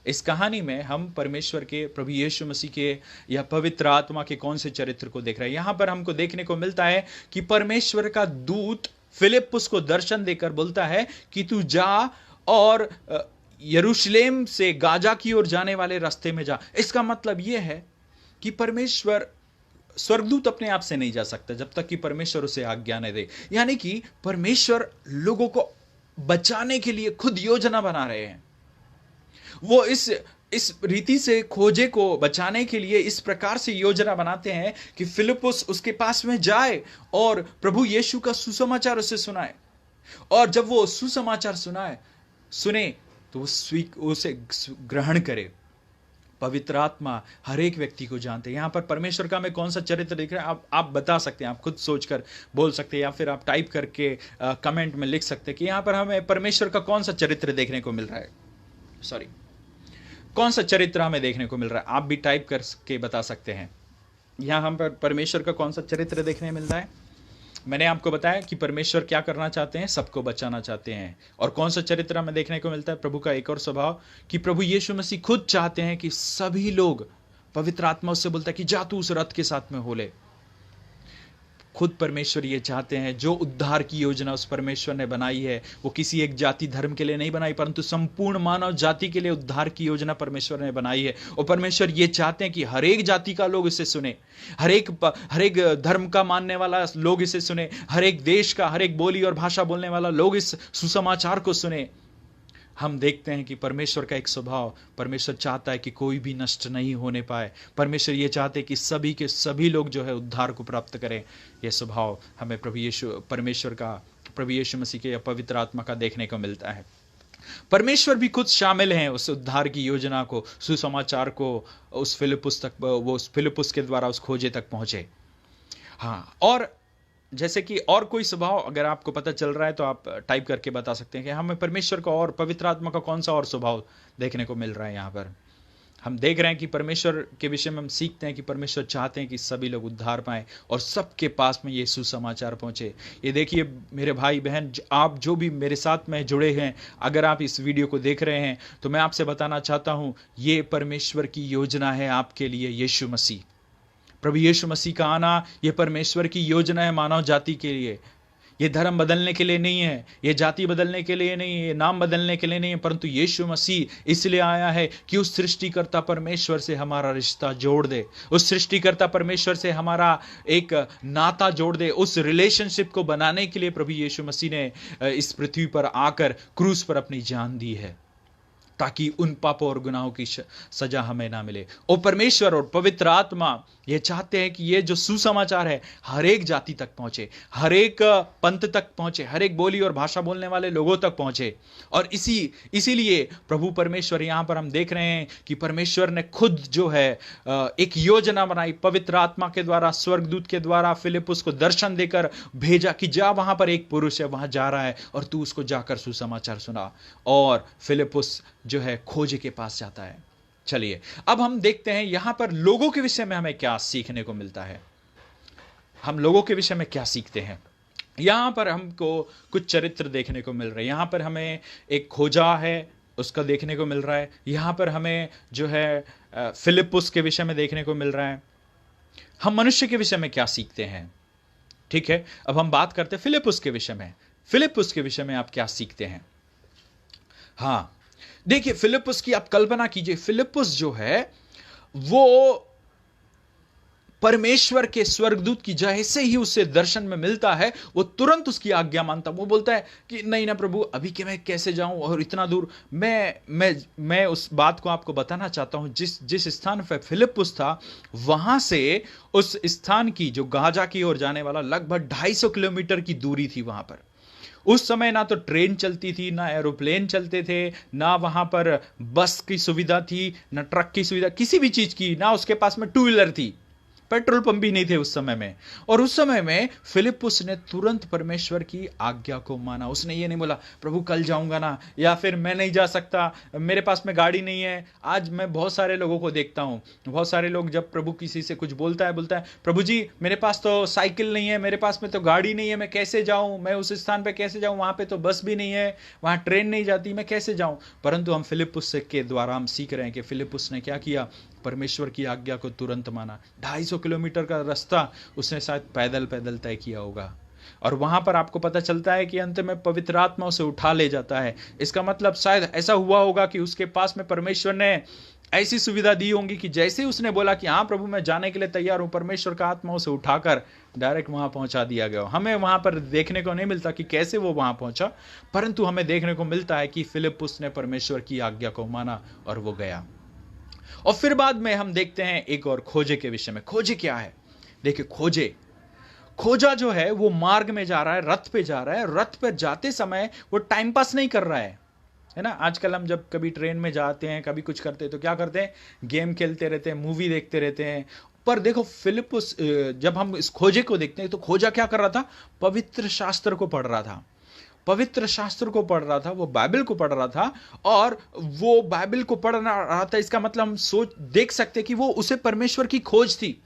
S1: इस कहानी में हम परमेश्वर के, प्रभु यीशु मसीह के या पवित्र आत्मा के कौन से चरित्र को देख रहे हैं। यहां पर हमको देखने को मिलता है कि परमेश्वर का दूत फिलिप्पुस को दर्शन देकर बोलता है कि तू जा और यरूशलेम से गाजा की ओर जाने वाले रास्ते में जा। इसका मतलब यह है कि परमेश्वर, स्वर्गदूत अपने आप से नहीं जा सकता जब तक कि परमेश्वर उसे आज्ञा न दे। यानी कि परमेश्वर लोगों को बचाने के लिए खुद योजना बना रहे हैं। वो इस रीति से खोजे को बचाने के लिए इस प्रकार से योजना बनाते हैं कि फिलिप्पुस उसके पास में जाए और प्रभु यीशु का सुसमाचार उसे सुनाए। और जब वो सुसमाचार सुने तो वो उसे ग्रहण करे। पवित्र आत्मा हर एक व्यक्ति को जानते हैं। यहां पर परमेश्वर का हमें कौन सा चरित्र दिख रहा है, आप बता सकते हैं, आप खुद सोचकर बोल सकते हैं, या फिर आप टाइप करके कमेंट में लिख सकते हैं कि यहां पर हमें परमेश्वर का कौन सा चरित्र देखने को मिल रहा है। कौन सा चरित्र हमें देखने को मिल रहा है, आप भी टाइप करके बता सकते हैं। यहां हम पर परमेश्वर का कौन सा चरित्र देखने मिल रहा है। मैंने आपको बताया कि परमेश्वर क्या करना चाहते हैं, सबको बचाना चाहते हैं। और कौन सा चरित्र हमें देखने को मिलता है, प्रभु का एक और स्वभाव कि प्रभु यीशु मसीह खुद चाहते हैं कि सभी लोग, पवित्र आत्मा उससे बोलता है कि जा तू उस रथ के साथ में हो ले। खुद परमेश्वर ये चाहते हैं, जो उद्धार की योजना उस परमेश्वर ने बनाई है वो किसी एक जाति धर्म के लिए नहीं बनाई, परंतु संपूर्ण मानव जाति के लिए उद्धार की योजना परमेश्वर ने बनाई है। और परमेश्वर ये चाहते हैं कि हर एक जाति का लोग इसे सुने, हर एक धर्म का मानने वाला लोग इसे सुने, हर एक देश का, हर एक बोली और भाषा बोलने वाला लोग इस सुसमाचार को सुने। हम देखते हैं कि परमेश्वर का एक स्वभाव, परमेश्वर चाहता है कि कोई भी नष्ट नहीं होने पाए। परमेश्वर ये चाहते हैं कि सभी के सभी लोग जो है उद्धार को प्राप्त करें। यह स्वभाव हमें प्रभु यीशु मसीह के पवित्र आत्मा का देखने को मिलता है। परमेश्वर भी खुद शामिल हैं उस उद्धार की योजना को, सुसमाचार को उस फिलिप्पुस के द्वारा उस खोजे तक पहुंचे। हाँ, और जैसे कि और कोई स्वभाव अगर आपको पता चल रहा है तो आप टाइप करके बता सकते हैं कि हमें परमेश्वर का और पवित्र आत्मा का कौन सा और स्वभाव देखने को मिल रहा है। यहाँ पर हम देख रहे हैं कि परमेश्वर के विषय में हम सीखते हैं कि परमेश्वर चाहते हैं कि सभी लोग उद्धार पाएं और सबके पास में ये सुसमाचार पहुंचे। ये देखिए मेरे भाई बहन, आप जो भी मेरे साथ में जुड़े हैं, अगर आप इस वीडियो को देख रहे हैं तो मैं आपसे बताना चाहता हूँ, ये परमेश्वर की योजना है आपके लिए। यीशु मसीह, प्रभु यीशु मसीह का आना, यह परमेश्वर की योजना है मानव जाति के लिए। ये धर्म बदलने के लिए नहीं है, ये जाति बदलने के लिए नहीं है, ये नाम बदलने के लिए नहीं है, परंतु यीशु मसीह इसलिए आया है कि उस सृष्टिकर्ता परमेश्वर से हमारा रिश्ता जोड़ दे, उस सृष्टिकर्ता परमेश्वर से हमारा एक नाता जोड़ दे। उस रिलेशनशिप को बनाने के लिए प्रभु यीशु मसीह ने इस पृथ्वी पर आकर क्रूस पर अपनी जान दी है, ताकि उन पापों और गुनाहों की सजा हमें ना मिले। और परमेश्वर और पवित्र आत्मा ये चाहते हैं कि ये जो सुसमाचार है हर एक जाति तक पहुंचे, हर एक पंथ तक पहुंचे, हर एक बोली और भाषा बोलने वाले लोगों तक पहुंचे। और इसीलिए प्रभु परमेश्वर, यहां पर हम देख रहे हैं कि परमेश्वर ने खुद जो है एक योजना बनाई, पवित्र आत्मा के द्वारा, स्वर्गदूत के द्वारा फिलिप्पुस को दर्शन देकर भेजा कि जा, वहां पर एक पुरुष है, वहां जा रहा है और तू उसको जाकर सुसमाचार सुना। और फिलिप्पुस जो है खोजे के पास जाता है। चलिए अब हम देखते हैं यहां पर लोगों के विषय में हमें क्या सीखने को मिलता है। हम लोगों के विषय में क्या सीखते हैं। यहां पर हमको कुछ चरित्र देखने को मिल रहे हैं। यहां पर हमें एक खोजा है उसका देखने को मिल रहा है। यहां पर हमें जो है फिलिप्पुस के विषय में देखने को मिल रहा है। हम मनुष्य के विषय में क्या सीखते हैं। ठीक है, अब हम बात करते हैं फिलिप्पुस के विषय में। फिलिप्पुस के विषय में आप क्या सीखते हैं। हाँ देखिए, फिलिप्पुस की आप कल्पना कीजिए, फिलिप्पुस जो है वो परमेश्वर के स्वर्गदूत की जैसे ही उससे दर्शन में मिलता है वो तुरंत उसकी आज्ञा मानता। वो बोलता है कि नहीं ना प्रभु, अभी के मैं कैसे जाऊं और इतना दूर। मैं उस बात को आपको बताना चाहता हूं, जिस स्थान पर फिलिप्पुस था वहां से उस स्थान की जो गाजा की ओर जाने वाला लगभग 250 किलोमीटर की दूरी थी। वहां पर उस समय ना तो ट्रेन चलती थी, ना एरोप्लेन चलते थे, ना वहां पर बस की सुविधा थी, ना ट्रक की सुविधा, किसी भी चीज की, ना उसके पास में टू व्हीलर थी। पेट्रोल पंप भी नहीं थे उस समय में। और उस समय में फिलिप्पुस ने तुरंत परमेश्वर की आज्ञा को माना। उसने ये नहीं बोला प्रभु कल जाऊंगा ना, या फिर मैं नहीं जा सकता, मेरे पास में गाड़ी नहीं है। आज मैं बहुत सारे लोगों को देखता हूं, बहुत सारे लोग जब प्रभु किसी से कुछ बोलता है प्रभु जी मेरे पास तो साइकिल नहीं है, मेरे पास में तो गाड़ी नहीं है, मैं कैसे जाऊं, मैं उस स्थान पे कैसे जाऊं, वहां पे तो बस भी नहीं है, वहां ट्रेन नहीं जाती, मैं कैसे जाऊं। परंतु हम फिलिप्पुस के द्वारा हम सीख रहे हैं कि फिलिप्पुस ने क्या किया, परमेश्वर की आज्ञा को तुरंत माना। 250 किलोमीटर का रास्ता उसने शायद पैदल पैदल तय किया होगा। और वहां पर आपको पता चलता है कि अंत में पवित्र आत्मा उसे उठा ले जाता है। इसका मतलब शायद ऐसा हुआ होगा कि उसके पास में परमेश्वर ने ऐसी सुविधा दी होंगी कि जैसे उसने बोला कि हाँ प्रभु मैं जाने के लिए तैयार हूं, परमेश्वर का आत्मा उसे उठाकर डायरेक्ट वहां पहुंचा दिया गया। हमें वहां पर देखने को नहीं मिलता कि कैसे वो वहां पहुंचा, परंतु हमें देखने को मिलता है कि फिलिप्पुस ने परमेश्वर की आज्ञा को माना और वो गया। और फिर बाद में हम देखते हैं एक और खोजे के विषय में। खोजे क्या है? देखिए खोजा जो है वो मार्ग में जा रहा है, रथ पे जा रहा है। रथ पे जाते समय वो टाइम पास नहीं कर रहा है ना। आजकल हम जब कभी ट्रेन में जाते हैं, कभी कुछ करते हैं तो क्या करते हैं, गेम खेलते रहते हैं, मूवी देखते रहते हैं। पर देखो फिलिप्पुस, जब हम इस खोजे को देखते हैं तो खोजा क्या कर रहा था, पवित्र शास्त्र को पढ़ रहा था। पवित्र शास्त्र को पढ़ रहा था, वो बाइबल को पढ़ रहा था। और वो बाइबल को पढ़ रहा था, इसका मतलब हम सोच देख सकते कि वो उसे परमेश्वर की खोज थी।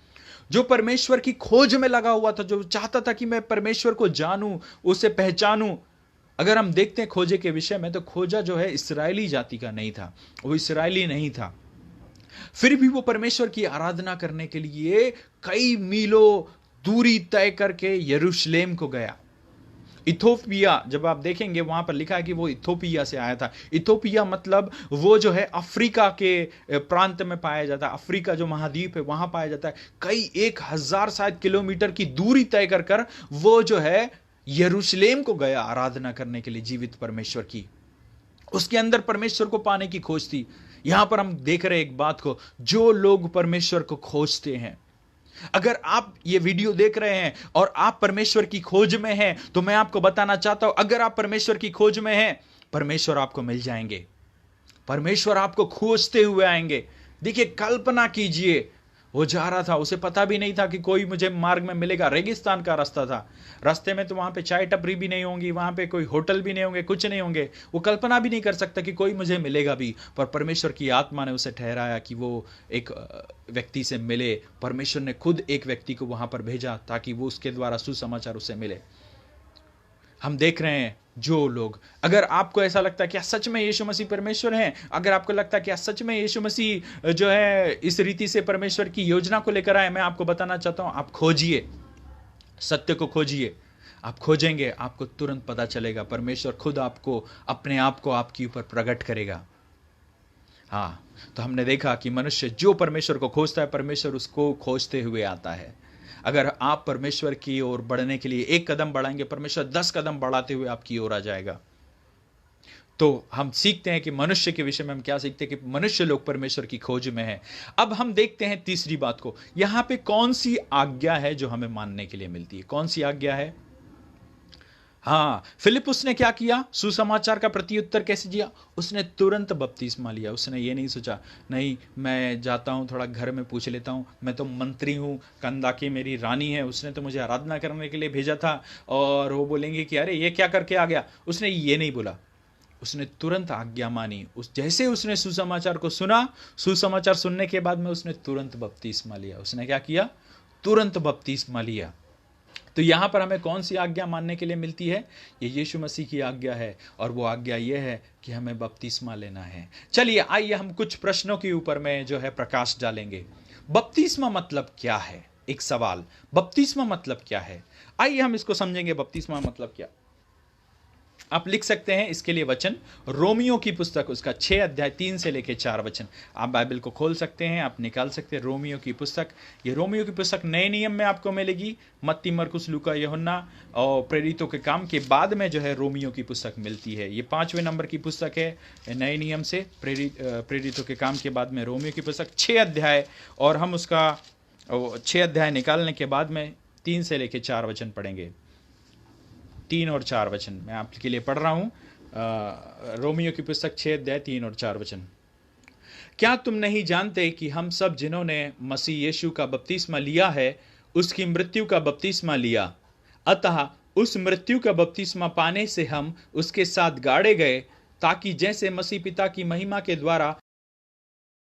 S1: जो परमेश्वर की खोज में लगा हुआ था, जो चाहता था कि मैं परमेश्वर को जानूं, उसे पहचानूं। अगर हम देखते हैं खोजे के विषय में, तो खोजा जो है इस्राएली जाति का नहीं था, वो इस्राएली नहीं था। फिर भी वो परमेश्वर की आराधना करने के लिए कई मीलों दूरी तय करके यरूशलेम को गया। इथोपिया, जब आप देखेंगे वहां पर लिखा है कि वो इथोपिया से आया था। इथोपिया मतलब वो जो है अफ्रीका के प्रांत में पाया जाता है, अफ्रीका जो महाद्वीप है वहां पाया जाता है। कई 1000 शायद किलोमीटर की दूरी तय कर वो जो है यरूशलेम को गया आराधना करने के लिए जीवित परमेश्वर की। उसके अंदर परमेश्वर को पाने की खोज थी। यहां पर हम देख रहे हैं एक बात को, जो लोग परमेश्वर को खोजते हैं, अगर आप ये वीडियो देख रहे हैं और आप परमेश्वर की खोज में हैं, तो मैं आपको बताना चाहता हूं, अगर आप परमेश्वर की खोज में हैं, परमेश्वर आपको मिल जाएंगे, परमेश्वर आपको खोजते हुए आएंगे। देखिए कल्पना कीजिए, वो जा रहा था, उसे पता भी नहीं था कि कोई मुझे मार्ग में मिलेगा। रेगिस्तान का रास्ता था, रास्ते में तो वहां पे चाय टपरी भी नहीं होंगी, वहां पे कोई होटल भी नहीं होंगे, कुछ नहीं होंगे। वो कल्पना भी नहीं कर सकता कि कोई मुझे मिलेगा भी। पर परमेश्वर की आत्मा ने उसे ठहराया कि वो एक व्यक्ति से मिले। परमेश्वर ने खुद एक व्यक्ति को वहां पर भेजा ताकि वो उसके द्वारा सुसमाचार उसे मिले। हम देख रहे हैं जो लोग, अगर आपको ऐसा लगता है कि सच में यीशु मसीह परमेश्वर हैं, अगर आपको लगता है कि सच में यीशु मसीह जो है इस रीति से परमेश्वर की योजना को लेकर आए, मैं आपको बताना चाहता हूं, आप खोजिए, सत्य को खोजिए। आप खोजेंगे, आपको तुरंत पता चलेगा, परमेश्वर खुद आपको, अपने आप को आपके ऊपर प्रकट करेगा। हाँ, तो हमने देखा कि मनुष्य जो परमेश्वर को खोजता है, परमेश्वर उसको खोजते हुए आता है। अगर आप परमेश्वर की ओर बढ़ने के लिए एक कदम बढ़ाएंगे, परमेश्वर 10 कदम बढ़ाते हुए आपकी ओर आ जाएगा। तो हम सीखते हैं कि मनुष्य के विषय में हम क्या सीखते हैं कि मनुष्य लोग परमेश्वर की खोज में है। अब हम देखते हैं तीसरी बात को, यहां पे कौन सी आज्ञा है जो हमें मानने के लिए मिलती है। कौन सी आज्ञा है? हाँ, फिलिप्पुस ने क्या किया, सुसमाचार का प्रत्युत्तर कैसे दिया? उसने तुरंत बपतिस्मा लिया। उसने ये नहीं सोचा नहीं मैं जाता हूँ थोड़ा घर में पूछ लेता हूँ, मैं तो मंत्री हूँ, कंदाकी मेरी रानी है, उसने तो मुझे आराधना करने के लिए भेजा था और वो बोलेंगे कि अरे ये क्या करके आ गया। उसने ये नहीं बोला, उसने तुरंत आज्ञा मानी। जैसे उसने सुसमाचार को सुना, सुसमाचार सुनने के बाद में उसने तुरंत बपतिस्मा लिया। उसने क्या किया? तुरंत बपतिस्मा लिया। तो यहां पर हमें कौन सी आज्ञा मानने के लिए मिलती है? ये यीशु मसीह की आज्ञा है, और वो आज्ञा ये है कि हमें बपतिस्मा लेना है। चलिए आइए हम कुछ प्रश्नों के ऊपर में जो है प्रकाश डालेंगे। बपतिस्मा मतलब क्या है? एक सवाल, बपतिस्मा मतलब क्या है? आइए हम इसको समझेंगे, बपतिस्मा मतलब क्या। आप लिख सकते हैं इसके लिए वचन, रोमियो की पुस्तक उसका 6 अध्याय 3 से लेकर 4 वचन। आप बाइबल को खोल सकते हैं, आप निकाल सकते हैं रोमियो की पुस्तक। ये रोमियो की पुस्तक नए नियम में आपको मिलेगी। मत्ती, मरकुस, लूका, यूहन्ना और प्रेरितों के काम के बाद में जो है रोमियो की पुस्तक मिलती है। ये 5वें नंबर की पुस्तक है नए नियम से। प्रेरितों के काम के बाद में रोमियो की पुस्तक 6 अध्याय, और हम उसका 6 अध्याय निकालने के बाद में 3 से लेकर 4 वचन पढ़ेंगे। 3 और 4 वचन मैं आपके लिए पढ़ रहा हूं। रोमियो की पुस्तक 6 अध्याय 3 और 4 वचन। क्या तुम नहीं जानते कि हम सब जिन्होंने मसीह यीशु का बपतिस्मा लिया है उसकी मृत्यु का बपतिस्मा लिया, अतः उस मृत्यु का बपतिस्मा पाने से हम उसके साथ गाड़े गए, ताकि जैसे मसीह पिता की महिमा के द्वारा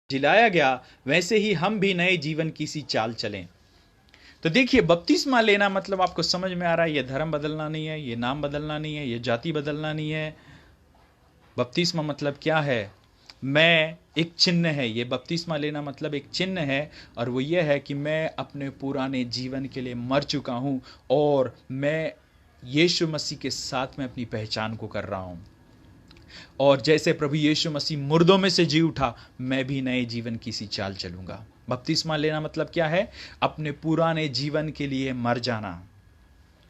S1: जिलाया गया वैसे ही हम भी नए जीवन की सी चाल चलें। तो देखिए, बपतिस्मा लेना मतलब आपको समझ में आ रहा है, ये धर्म बदलना नहीं है, ये नाम बदलना नहीं है, ये जाति बदलना नहीं है। बपतिस्मा मतलब क्या है? मैं एक चिन्ह है, ये बपतिस्मा लेना मतलब एक चिन्ह है, और वो ये है कि मैं अपने पुराने जीवन के लिए मर चुका हूं और मैं यीशु मसीह के साथ में अपनी पहचान को कर रहा हूं। और जैसे प्रभु यीशु मसीह मुर्दों में से जी उठा, मैं भी नए जीवन की सी चाल चलूंगा। बपतिस्मा लेना मतलब क्या है? अपने पुराने जीवन के लिए मर जाना।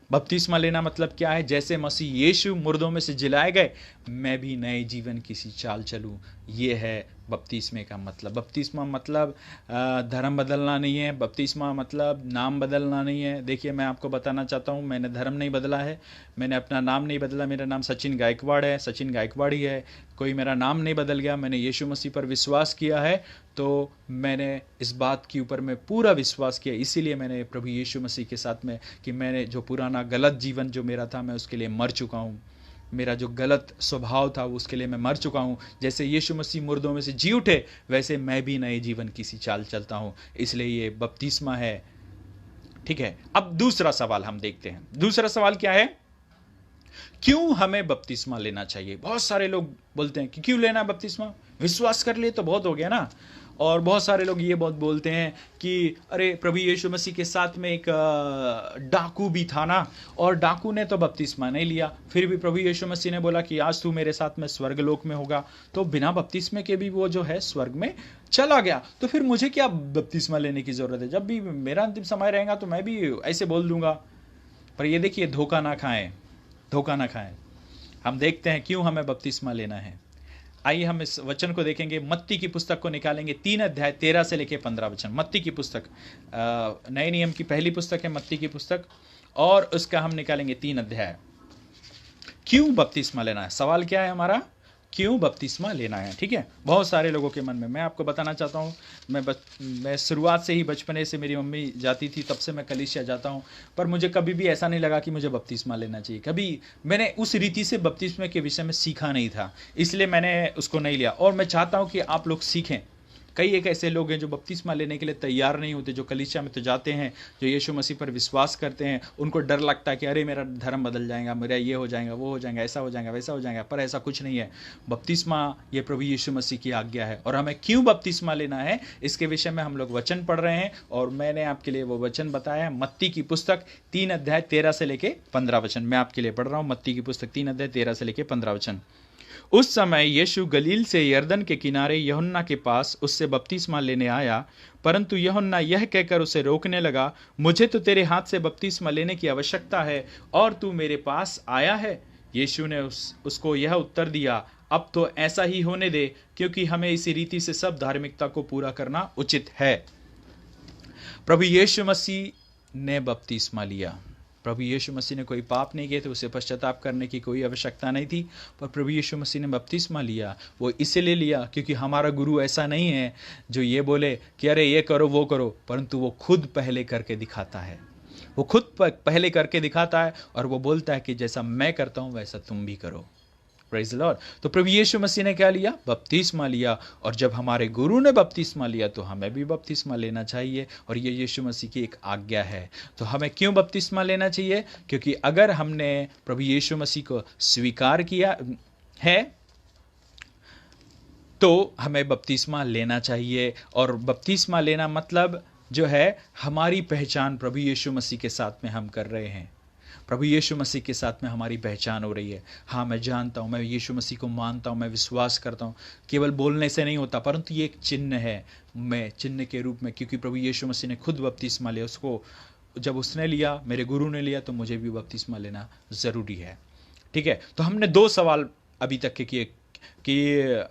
S1: बपतिस्मा लेना मतलब क्या है? जैसे मसीह यीशु मुर्दों में से जिलाए गए, मैं भी नए जीवन की सी चाल चलूं। ये है बपतिस्मे का मतलब। बपतिस्मा मतलब धर्म बदलना नहीं है, बपतिस्मा मतलब नाम बदलना नहीं है। देखिए, मैं आपको बताना चाहता हूँ, मैंने धर्म नहीं बदला है, मैंने अपना नाम नहीं बदला। मेरा नाम सचिन गायकवाड़ है, सचिन गायकवाड़ ही है, कोई मेरा नाम नहीं बदल गया। मैंने यीशु मसीह पर विश्वास किया है, तो मैंने इस बात के ऊपर में पूरा विश्वास किया, इसीलिए मैंने प्रभु यीशु मसीह के साथ में कि मैंने जो पुराना गलत जीवन जो मेरा था, मैं उसके लिए मर चुका हूँ। मेरा जो गलत स्वभाव था उसके लिए मैं मर चुका हूँ। जैसे यीशु मसीह मुर्दों में से जी उठे, वैसे मैं भी नए जीवन की सी चाल चलता हूँ, इसलिए ये बपतिस्मा है। ठीक है, अब दूसरा सवाल हम देखते हैं। दूसरा सवाल क्या है? क्यों हमें बपतिस्मा लेना चाहिए? बहुत सारे लोग बोलते हैं कि क्यों लेना बपतिस्मा, विश्वास कर लिए तो बहुत हो गया ना। और बहुत सारे लोग ये बहुत बोलते हैं कि अरे, प्रभु यीशु मसीह के साथ में एक डाकू भी था ना, और डाकू ने तो बपतिस्मा नहीं लिया, फिर भी प्रभु यीशु मसीह ने बोला कि आज तू मेरे साथ में स्वर्गलोक में होगा, तो बिना बपतिस्मे के भी वो जो है स्वर्ग में चला गया, तो फिर मुझे क्या बपतिस्मा लेने की जरूरत है? जब भी मेरा अंतिम समय रहेगा तो मैं भी ऐसे बोल दूंगा। पर ये देखिए, धोखा ना खाएं, धोखा ना खाएं। हम देखते हैं क्यों हमें बपतिस्मा लेना है। आइए हम इस वचन को देखेंगे। मत्ती की पुस्तक को निकालेंगे, 3 अध्याय 13 से लेकर 15 वचन। मत्ती की पुस्तक नए नियम की पहली पुस्तक है, मत्ती की पुस्तक, और उसका हम निकालेंगे 3 अध्याय। क्यों बपतिस्मा लेना है? सवाल क्या है हमारा? क्यों बपतिस्मा लेना है? ठीक है, बहुत सारे लोगों के मन में। मैं आपको बताना चाहता हूँ, मैं शुरुआत से ही, बचपने से मेरी मम्मी जाती थी, तब से मैं कलीसिया जाता हूँ, पर मुझे कभी भी ऐसा नहीं लगा कि मुझे बपतिस्मा लेना चाहिए। कभी मैंने उस रीति से बपतिस्मे के विषय में सीखा नहीं था, इसलिए मैंने उसको नहीं लिया। और मैं चाहता हूँ कि आप लोग सीखें। कई एक ऐसे लोग हैं जो बपतिस्मा लेने के लिए तैयार नहीं होते, जो कलीसिया में तो जाते हैं, जो यीशु मसीह पर विश्वास करते हैं, उनको डर लगता है कि अरे मेरा धर्म बदल जाएगा, मेरा ये हो जाएगा, वो हो जाएगा, ऐसा हो जाएगा, वैसा हो जाएगा। पर ऐसा कुछ नहीं है। बपतिस्मा ये प्रभु यीशु मसीह की आज्ञा है, और हमें क्यों बपतिस्मा लेना है इसके विषय में हम लोग वचन पढ़ रहे हैं, और मैंने आपके लिए वो वचन बताया है। मत्ती की पुस्तक 3 अध्याय 13 से लेके 15 वचन मैं आपके लिए पढ़ रहा हूँ। मत्ती की पुस्तक 3 अध्याय 13 से लेके 15 वचन। उस समय यीशु गलील से यरदन के किनारे यूहन्ना के पास उससे बपतिस्मा लेने आया, परंतु यूहन्ना यह कहकर उसे रोकने लगा, मुझे तो तेरे हाथ से बपतिस्मा लेने की आवश्यकता है, और तू मेरे पास आया है। यीशु ने उसको यह उत्तर दिया, अब तो ऐसा ही होने दे, क्योंकि हमें इसी रीति से सब धार्मिकता को पूरा करना उचित है। प्रभु यीशु मसीह ने बपतिस्मा लिया। प्रभु यीशु मसीह ने कोई पाप नहीं किए थे, उसे पश्चाताप करने की कोई आवश्यकता नहीं थी, पर प्रभु यीशु मसीह ने बपतिस्मा लिया। वो इसलिए लिया क्योंकि हमारा गुरु ऐसा नहीं है जो ये बोले कि अरे ये करो वो करो, परंतु वो खुद पहले करके दिखाता है। वो खुद पहले करके दिखाता है, और वो बोलता है कि जैसा मैं करता हूं वैसा तुम भी करो। Praise the Lord. तो प्रभु यीशु मसीह ने क्या लिया? बपतिस्मा लिया। और जब हमारे गुरु ने बपतिस्मा लिया तो हमें भी बपतिस्मा लेना चाहिए, और ये यीशु मसीह की एक आज्ञा है। तो हमें क्यों बपतिस्मा लेना चाहिए? क्योंकि अगर हमने प्रभु यीशु मसीह को स्वीकार किया है तो हमें बपतिस्मा लेना चाहिए। और बपतिस्मा लेना मतलब जो है, हमारी पहचान प्रभु यीशु मसीह के साथ में हम कर रहे हैं। प्रभु यीशु मसीह के साथ में हमारी पहचान हो रही है। हाँ, मैं जानता हूँ, मैं यीशु मसीह को मानता हूँ, मैं विश्वास करता हूँ। केवल बोलने से नहीं होता, परंतु ये एक चिन्ह है, मैं चिन्ह के रूप में, क्योंकि प्रभु यीशु मसीह ने खुद बपतिस्मा लिया। उसको जब उसने लिया, मेरे गुरु ने लिया, तो मुझे भी बपतिस्मा लेना ज़रूरी है। ठीक है, तो हमने 2 सवाल अभी तक के किए कि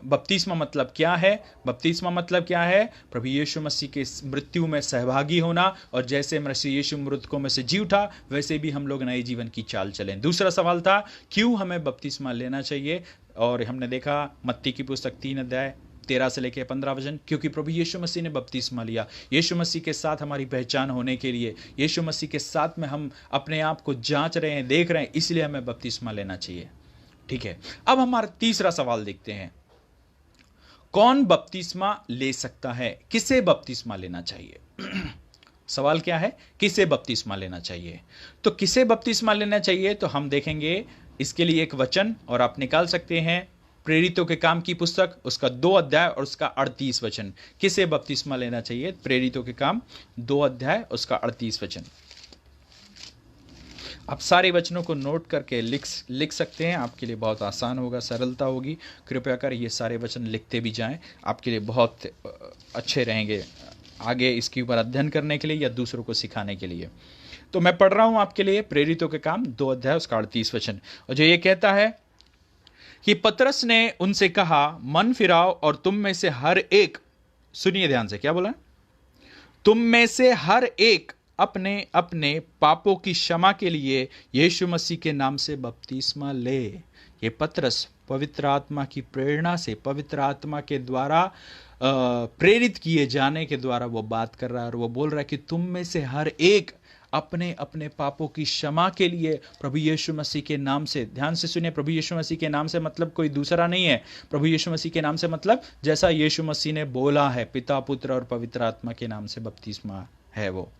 S1: बपतिस्मा मतलब क्या है। बपतिस्मा मतलब क्या है? प्रभु यीशु मसीह के मृत्यु में सहभागी होना, और जैसे मसीह यीशु मृतकों में से जी उठा, वैसे भी हम लोग नए जीवन की चाल चलें। दूसरा सवाल था क्यों हमें बपतिस्मा लेना चाहिए, और हमने देखा मत्ती की पुस्तक 3 अध्याय 13 से लेकर 15 वचन, क्योंकि प्रभु यीशु मसीह ने बपतिस्मा लिया। यीशु मसीह के साथ हमारी पहचान होने के लिए, यीशु मसीह के साथ में हम अपने आप को जांच रहे हैं, देख रहे हैं, इसलिए हमें बपतिस्मा लेना चाहिए। ठीक है, अब हमारा तीसरा सवाल देखते हैं, कौन बपतिस्मा ले सकता है, किसे बपतिस्मा लेना चाहिए। सवाल क्या है, किसे बपतिस्मा लेना चाहिए। तो किसे बपतिस्मा लेना चाहिए, तो हम देखेंगे इसके लिए एक वचन, और आप निकाल सकते हैं प्रेरितों के काम की पुस्तक, उसका 2 अध्याय और उसका 38 वचन। किसे बपतिस्मा लेना चाहिए, प्रेरितों के काम 2 अध्याय उसका 38 वचन। आप सारे वचनों को नोट करके लिख सकते हैं, आपके लिए बहुत आसान होगा, सरलता होगी। कृपया कर ये सारे वचन लिखते भी जाएं, आपके लिए बहुत अच्छे रहेंगे आगे इसके ऊपर अध्ययन करने के लिए या दूसरों को सिखाने के लिए। तो मैं पढ़ रहा हूं आपके लिए प्रेरितों के काम 2 अध्याय उसका 38 वचन, और जो ये कहता है कि पतरस ने उनसे कहा, मन फिराओ और तुम में से हर एक, सुनिए ध्यान से, क्या बोला, तुम में से हर एक अपने अपने पापों की क्षमा के लिए यीशु मसीह के नाम से बपतिस्मा ले। ये पतरस पवित्र आत्मा की प्रेरणा से, पवित्र आत्मा के द्वारा प्रेरित किए जाने के द्वारा वो बात कर रहा है, और वो बोल रहा है कि तुम में से हर एक अपने अपने पापों की क्षमा के लिए प्रभु यीशु मसीह के नाम से, ध्यान से सुनिए, प्रभु यीशु मसीह के नाम से मतलब कोई दूसरा नहीं है। प्रभु यीशु मसीह के नाम से मतलब जैसा यीशु मसीह ने बोला है, पिता, पुत्र और पवित्र आत्मा के नाम से बपतिस्मा है वो।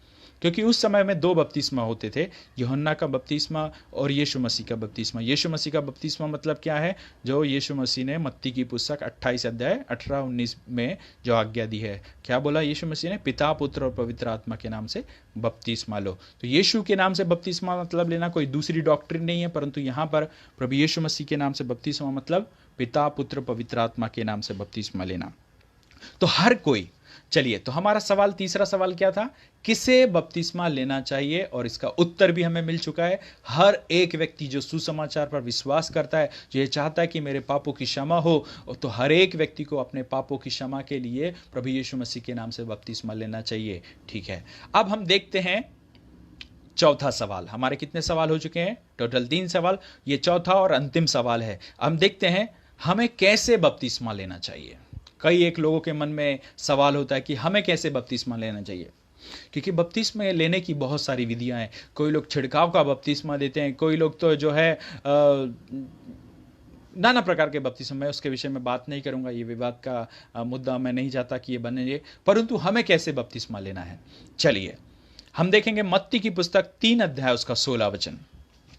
S1: क्योंकि उस समय में 2 बपतिस्मा होते थे, यूहन्ना का बपतिस्मा और यीशु मसीह का बपतिस्मा। यीशु मसीह का बपतिस्मा मतलब क्या है, जो यीशु मसीह ने मत्ती की पुस्तक 28 अध्याय 18-19 में जो आज्ञा दी है। क्या बोला यीशु मसीह ने, पिता, पुत्र और पवित्र आत्मा के नाम से बपतिस्मा लो। तो यीशु के नाम से बपतिस्मा मतलब लेना कोई दूसरी डॉक्ट्रिन नहीं है, परंतु यहाँ पर प्रभु यीशु मसीह के नाम से बपतिस्मा मतलब पिता, पुत्र, पवित्र आत्मा के नाम से बपतिस्मा लेना। तो हर कोई, चलिए, तो हमारा सवाल, तीसरा सवाल क्या था, किसे बपतिस्मा लेना चाहिए, और इसका उत्तर भी हमें मिल चुका है। हर एक व्यक्ति जो सुसमाचार पर विश्वास करता है, जो ये चाहता है कि मेरे पापों की क्षमा हो, तो हर एक व्यक्ति को अपने पापों की क्षमा के लिए प्रभु यीशु मसीह के नाम से बपतिस्मा लेना चाहिए। ठीक है, अब हम देखते हैं चौथा सवाल। हमारे कितने सवाल हो चुके हैं, टोटल 3 सवाल, ये चौथा और अंतिम सवाल है। हम देखते हैं हमें कैसे बपतिस्मा लेना चाहिए। कई एक लोगों के मन में सवाल होता है कि हमें कैसे बपतिस्मा लेना चाहिए, क्योंकि बपतिस्मा लेने की बहुत सारी विधियां हैं। कोई लोग छिड़काव का बपतिस्मा देते हैं, कोई लोग तो जो है नाना प्रकार के बपतिस्मा। मैं उसके विषय में बात नहीं करूंगा, ये विवाद का मुद्दा मैं नहीं चाहता कि ये बने। परंतु हमें कैसे बपतिस्मा लेना है, चलिए हम देखेंगे मत्ती की पुस्तक 3 अध्याय उसका 16 वचन।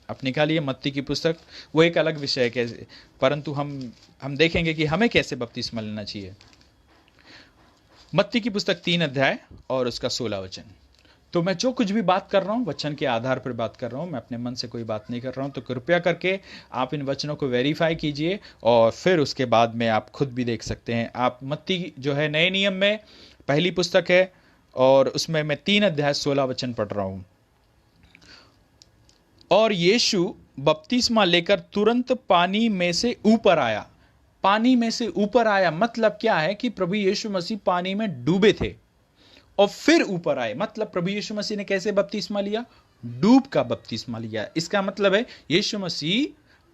S1: आप निकालिए मत्ती की पुस्तक, वो एक अलग विषय है कैसे, परंतु हम देखेंगे कि हमें कैसे बपतिस्मा लेना चाहिए। मत्ती की पुस्तक 3 अध्याय और उसका 16 वचन। तो मैं जो कुछ भी बात कर रहा हूं वचन के आधार पर बात कर रहा हूं, मैं अपने मन से कोई बात नहीं कर रहा हूं। तो कृपया करके आप इन वचनों को वेरीफाई कीजिए और फिर उसके बाद में आप खुद भी देख सकते हैं। आप मत्ती जो है नए नियम में पहली पुस्तक है और उसमें मैं 3 अध्याय 16 वचन पढ़ रहा हूं। और यीशु बपतिस्मा लेकर तुरंत पानी में से ऊपर आया। पानी में से ऊपर आया मतलब क्या है कि प्रभु यीशु मसीह पानी में डूबे थे और फिर ऊपर आए। मतलब प्रभु यीशु मसीह ने कैसे बपतिस्मा लिया, डूब का बपतिस्मा लिया। इसका मतलब है यीशु मसीह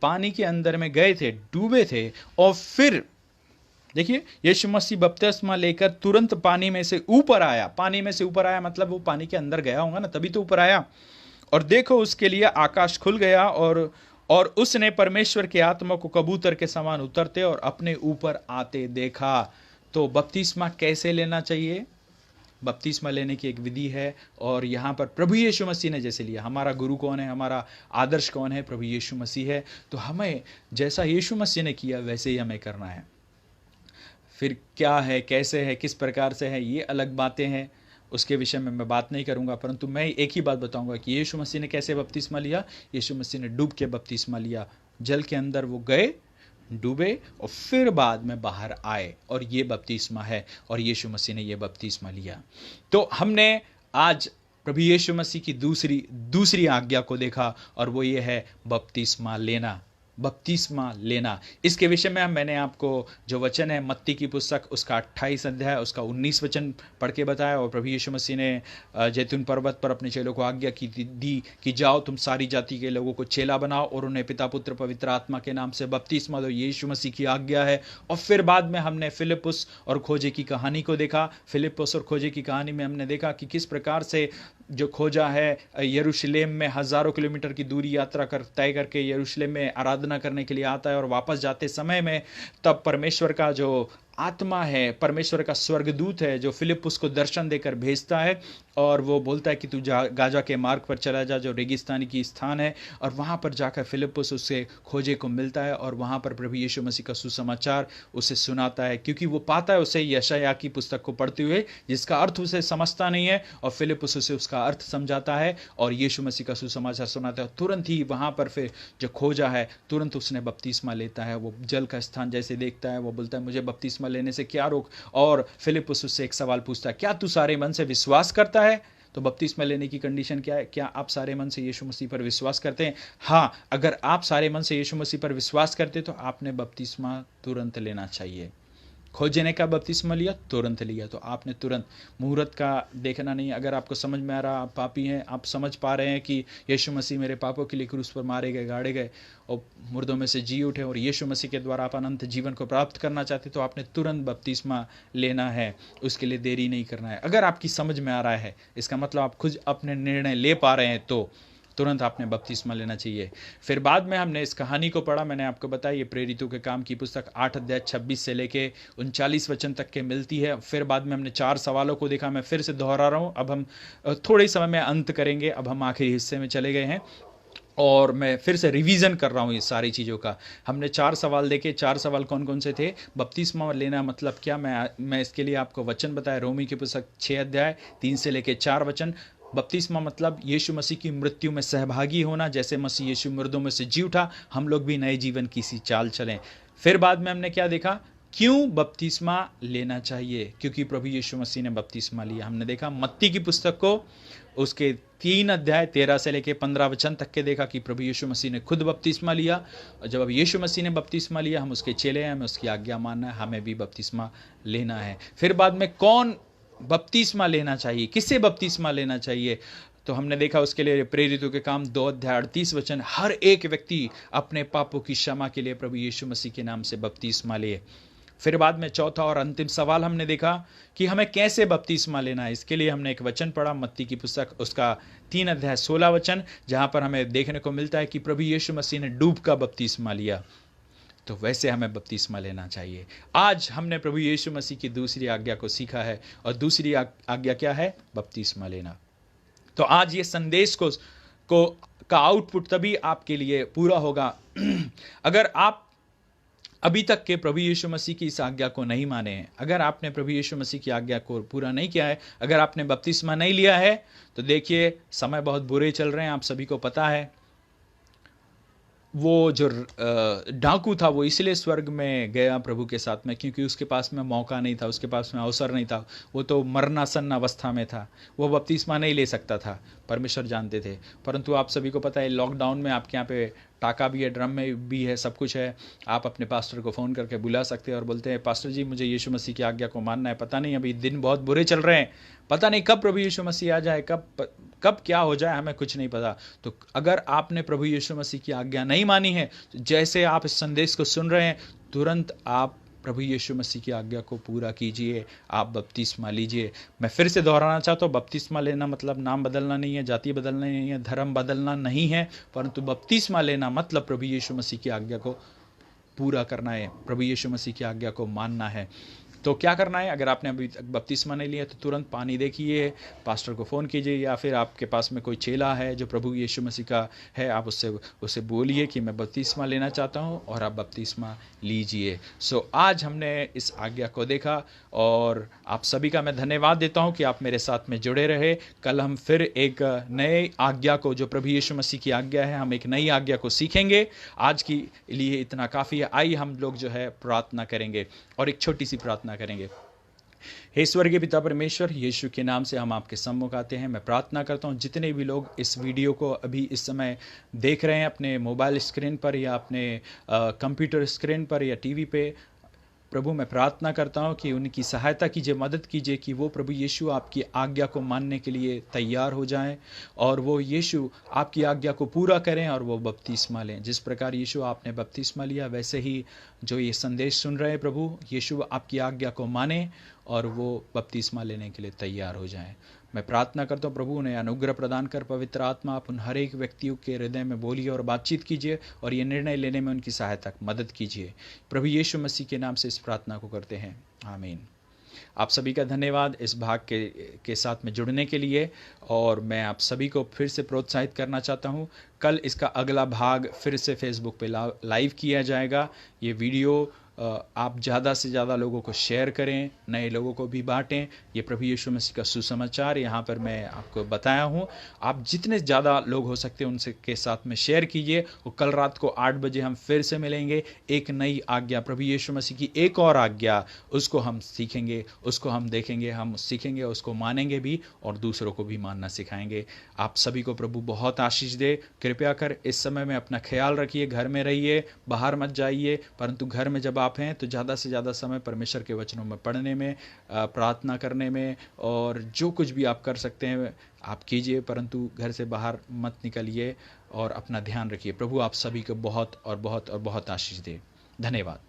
S1: पानी के अंदर में गए थे, डूबे थे, और फिर देखिए यीशु मसीह बपतिस्मा लेकर तुरंत पानी में से ऊपर आया। पानी में से ऊपर आया मतलब वो पानी के अंदर गया होगा ना, तभी तो ऊपर आया। और देखो उसके लिए आकाश खुल गया और उसने परमेश्वर के आत्मा को कबूतर के समान उतरते और अपने ऊपर आते देखा। तो बपतिस्मा कैसे लेना चाहिए, बपतिस्मा लेने की एक विधि है, और यहाँ पर प्रभु यीशु मसीह ने जैसे लिया। हमारा गुरु कौन है, हमारा आदर्श कौन है, प्रभु यीशु मसीह है। तो हमें जैसा यीशु मसीह ने किया वैसे ही हमें करना है। फिर क्या है, कैसे है, किस प्रकार से है, ये अलग बातें हैं, उसके विषय में मैं बात नहीं करूंगा। परंतु मैं एक ही बात बताऊंगा कि यीशु मसीह ने कैसे बपतिस्मा लिया। यीशु मसीह ने डूब के बपतिस्मा लिया। जल के अंदर वो गए, डूबे और फिर बाद में बाहर आए, और ये बपतिस्मा है, और यीशु मसीह ने ये बपतिस्मा लिया। तो हमने आज प्रभु यीशु मसीह की दूसरी आज्ञा को देखा, और वो ये है बपतिस्मा लेना। बपतिस्मा लेना। इसके विषय में मैंने आपको जो वचन है मत्ती की पुस्तक उसका 28 अध्याय उसका 19 वचन पढ़ के बताया। और प्रभु यीशु मसीह ने जैतून पर्वत पर अपने चेलों को आज्ञा की दी कि जाओ तुम सारी जाति के लोगों को चेला बनाओ और उन्हें पिता पुत्र पवित्र आत्मा के नाम से बपतिस्मा दो। यीशु मसीह की आज्ञा है। और फिर बाद में हमने फिलिप्पुस और खोजे की कहानी को देखा। फिलिप्पुस और खोजे की कहानी में हमने देखा कि किस प्रकार से जो खोजा है यरूशलेम में हज़ारों किलोमीटर की दूरी यात्रा तय करके यरूशलेम में आराधना करने के लिए आता है। और वापस जाते समय में तब परमेश्वर का जो आत्मा है, परमेश्वर का स्वर्गदूत है जो फिलिप्पुस को दर्शन देकर भेजता है और वो बोलता है कि तू गाजा के मार्ग पर चला जा जो रेगिस्तानी की स्थान है। और वहाँ पर जाकर फिलिप्पुस उससे खोजे को मिलता है और वहाँ पर प्रभु यीशु मसीह का सुसमाचार उसे सुनाता है, क्योंकि वो पाता है उसे यशायाह की पुस्तक को पढ़ते हुए जिसका अर्थ उसे समझता नहीं है। और फिलिप्पुस उसे उसका अर्थ समझाता है और यीशु मसीह का सुसमाचार सुनाता है। तुरंत ही वहाँ पर फिर जो खोजा है तुरंत उसने बपतिस्मा लेता है। वो जल का स्थान जैसे देखता है वो बोलता है मुझे बपतिस्मा लेने से क्या रोक। और फिलिप्पुस उससे एक सवाल पूछता है, क्या तू सारे मन से विश्वास करता है? तो बपतिस्मा लेने की कंडीशन क्या है? क्या आप सारे मन से यीशु मसीह पर विश्वास करते हैं? हाँ, अगर आप सारे मन से यीशु मसीह पर विश्वास करते तो आपने बपतिस्मा तुरंत लेना चाहिए। खोजे ने का बपतिस्मा लिया, तुरंत लिया, तो आपने तुरंत मुहूर्त का देखना नहीं। अगर आपको समझ में आ रहा आप पापी हैं, आप समझ पा रहे हैं कि यीशु मसीह मेरे पापों के लिए क्रूस पर मारे गए, गाड़े गए और मुर्दों में से जी उठे और यीशु मसीह के द्वारा आप अनंत जीवन को प्राप्त करना चाहते तो आपने तुरंत बपतिस्मा लेना है, उसके लिए देरी नहीं करना है। अगर आपकी समझ में आ रहा है इसका मतलब आप खुद अपने निर्णय ले पा रहे हैं तो तुरंत आपने बपतिस्मा लेना चाहिए। फिर बाद में हमने इस कहानी को पढ़ा, मैंने आपको बताया ये प्रेरितों के काम की पुस्तक 8 अध्याय 26 से लेके 39 वचन तक के मिलती है। फिर बाद में हमने 4 सवालों को देखा। मैं फिर से दोहरा रहा हूँ, अब हम थोड़े समय में अंत करेंगे। अब हम आखिरी हिस्से में चले गए हैं और मैं फिर से रिवीजन कर रहा हूँ इस सारी चीज़ों का। हमने 4 सवाल देखे। 4 सवाल कौन कौन से थे? बपतिस्मा लेना मतलब क्या, मैं इसके लिए आपको वचन बताया। रोमी की पुस्तक 6 अध्याय 3 से लेके 4 वचन। बपतिस्मा मतलब यीशु मसीह की मृत्यु में सहभागी होना, जैसे मसीह यीशु मुर्दों में से जी उठा हम लोग भी नए जीवन की सी चाल चलें। फिर बाद में हमने क्या देखा, क्यों बपतिस्मा लेना चाहिए? क्योंकि प्रभु यीशु मसीह ने बपतिस्मा लिया। हमने देखा मत्ती की पुस्तक को उसके 3 अध्याय 13 से लेके 15 वचन तक के देखा कि प्रभु यीशु मसीह ने खुद बपतिस्मा लिया। और जब अब यीशु मसीह ने बपतिस्मा लिया हम उसके चेले हैं, हमें उसकी आज्ञा मानना है, हमें भी बपतिस्मा लेना है। फिर बाद में कौन बपतिस्मा लेना चाहिए, किससे बपतिस्मा लेना चाहिए? तो हमने देखा उसके लिए प्रेरितों के काम 2 अध्याय 38 वचन, हर एक व्यक्ति अपने पापों की क्षमा के लिए प्रभु यीशु मसीह के नाम से बपतिस्मा ले। फिर बाद में चौथा और अंतिम सवाल हमने देखा कि हमें कैसे बपतिस्मा लेना है। इसके लिए हमने एक वचन पढ़ा मत्ती की पुस्तक उसका 3 अध्याय 16 वचन, जहां पर हमें देखने को मिलता है कि प्रभु यीशु मसीह ने डूब का बपतिस्मा लिया, तो वैसे हमें बपतिस्मा लेना चाहिए। आज हमने प्रभु यीशु मसीह की दूसरी आज्ञा को सीखा है और दूसरी आज्ञा क्या है? बपतिस्मा लेना। तो आज ये संदेश का आउटपुट तभी आपके लिए पूरा होगा अगर आप अभी तक के प्रभु यीशु मसीह की इस आज्ञा को नहीं माने हैं। अगर आपने प्रभु यीशु मसीह की आज्ञा को पूरा नहीं किया है, अगर आपने बपतिस्मा नहीं लिया है, तो देखिए समय बहुत बुरे चल रहे हैं, आप सभी को पता है। वो जो डाकू था वो इसलिए स्वर्ग में गया प्रभु के साथ में क्योंकि उसके पास में मौका नहीं था, उसके पास में अवसर नहीं था। वो तो मरनासन्न अवस्था में था, वो बपतिस्मा नहीं ले सकता था, परमेश्वर जानते थे। परंतु आप सभी को पता है लॉकडाउन में आपके यहाँ पे टाका भी है, ड्रम में भी है, सब कुछ है। आप अपने पास्टर को फ़ोन करके बुला सकते हैं और बोलते हैं पास्टर जी मुझे यीशु मसीह की आज्ञा को मानना है। पता नहीं अभी दिन बहुत बुरे चल रहे हैं, पता नहीं कब प्रभु यीशु मसीह आ जाए, कब क्या हो जाए, हमें कुछ नहीं पता। तो अगर आपने प्रभु यीशु मसीह की आज्ञा नहीं मानी है, तो जैसे आप इस संदेश को सुन रहे हैं तुरंत आप प्रभु यीशु मसीह की आज्ञा को पूरा कीजिए, आप बपतिस्मा लीजिए। मैं फिर से दोहराना चाहता हूँ, बपतिस्मा लेना मतलब नाम बदलना नहीं है, जाति बदलना नहीं है, धर्म बदलना नहीं है, परंतु बपतिस्मा लेना मतलब प्रभु यीशु मसीह की आज्ञा को पूरा करना है, प्रभु यीशु मसीह की आज्ञा को मानना है। तो क्या करना है? अगर आपने अभी तक बपतिस्मा नहीं लिया तो तुरंत पानी देखिए, पास्टर को फ़ोन कीजिए, या फिर आपके पास में कोई चेला है जो प्रभु यीशु मसीह का है, आप उससे बोलिए कि मैं बपतिस्मा लेना चाहता हूं और आप बपतिस्मा लीजिए। सो आज हमने इस आज्ञा को देखा और आप सभी का मैं धन्यवाद देता हूं कि आप मेरे साथ में जुड़े रहे। कल हम फिर एक नए आज्ञा को, जो प्रभु यीशु मसीह की आज्ञा है, हम एक नई आज्ञा को सीखेंगे। आज के लिए इतना काफ़ी है। आइए हम लोग जो है प्रार्थना करेंगे और एक छोटी सी प्रार्थना करेंगे। हे स्वर्गीय पिता परमेश्वर, यीशु के नाम से हम आपके सम्मुख आते हैं। मैं प्रार्थना करता हूँ जितने भी लोग इस वीडियो को अभी इस समय देख रहे हैं अपने मोबाइल स्क्रीन पर या अपने कंप्यूटर स्क्रीन पर या टीवी पे, प्रभु मैं प्रार्थना करता हूँ कि उनकी सहायता कीजिए, मदद कीजिए कि वो प्रभु यीशु आपकी आज्ञा को मानने के लिए तैयार हो जाएं और वो यीशु आपकी आज्ञा को पूरा करें और वो बपतिस्मा लें। जिस प्रकार यीशु आपने बपतिस्मा लिया, वैसे ही जो ये संदेश सुन रहे हैं प्रभु यीशु आपकी आज्ञा को माने और वो बपतिस्मा लेने के लिए तैयार हो जाएं। मैं प्रार्थना करता हूँ प्रभु उन्हें अनुग्रह प्रदान कर, पवित्र आत्मा आप उन हर एक व्यक्तियों के हृदय में बोलिए और बातचीत कीजिए और ये निर्णय लेने में उनकी सहायता मदद कीजिए। प्रभु यीशु मसीह के नाम से इस प्रार्थना को करते हैं, आमीन। आप सभी का धन्यवाद इस भाग के साथ में जुड़ने के लिए, और मैं आप सभी को फिर से प्रोत्साहित करना चाहता हूँ, कल इसका अगला भाग फिर से फेसबुक पे लाइव किया जाएगा। ये वीडियो आप ज़्यादा से ज़्यादा लोगों को शेयर करें, नए लोगों को भी बांटें। ये प्रभु यीशु मसीह का सुसमाचार यहाँ पर मैं आपको बताया हूँ। आप जितने ज़्यादा लोग हो सकते हैं उनसे के साथ में शेयर कीजिए। और कल रात को 8 बजे हम फिर से मिलेंगे। एक नई आज्ञा, प्रभु यीशु मसीह की एक और आज्ञा, उसको हम सीखेंगे, उसको हम देखेंगे, हम सीखेंगे, उसको मानेंगे भी और दूसरों को भी मानना सिखाएंगे। आप सभी को प्रभु बहुत आशीष दे। कृपया कर इस समय में अपना ख्याल रखिए, घर में रहिए, बाहर मत जाइए, परंतु घर में जब आप हैं तो ज़्यादा से ज़्यादा समय परमेश्वर के वचनों में पढ़ने में, प्रार्थना करने में, और जो कुछ भी आप कर सकते हैं आप कीजिए, परंतु घर से बाहर मत निकलिए और अपना ध्यान रखिए। प्रभु आप सभी को बहुत और बहुत और बहुत आशीष दे। धन्यवाद।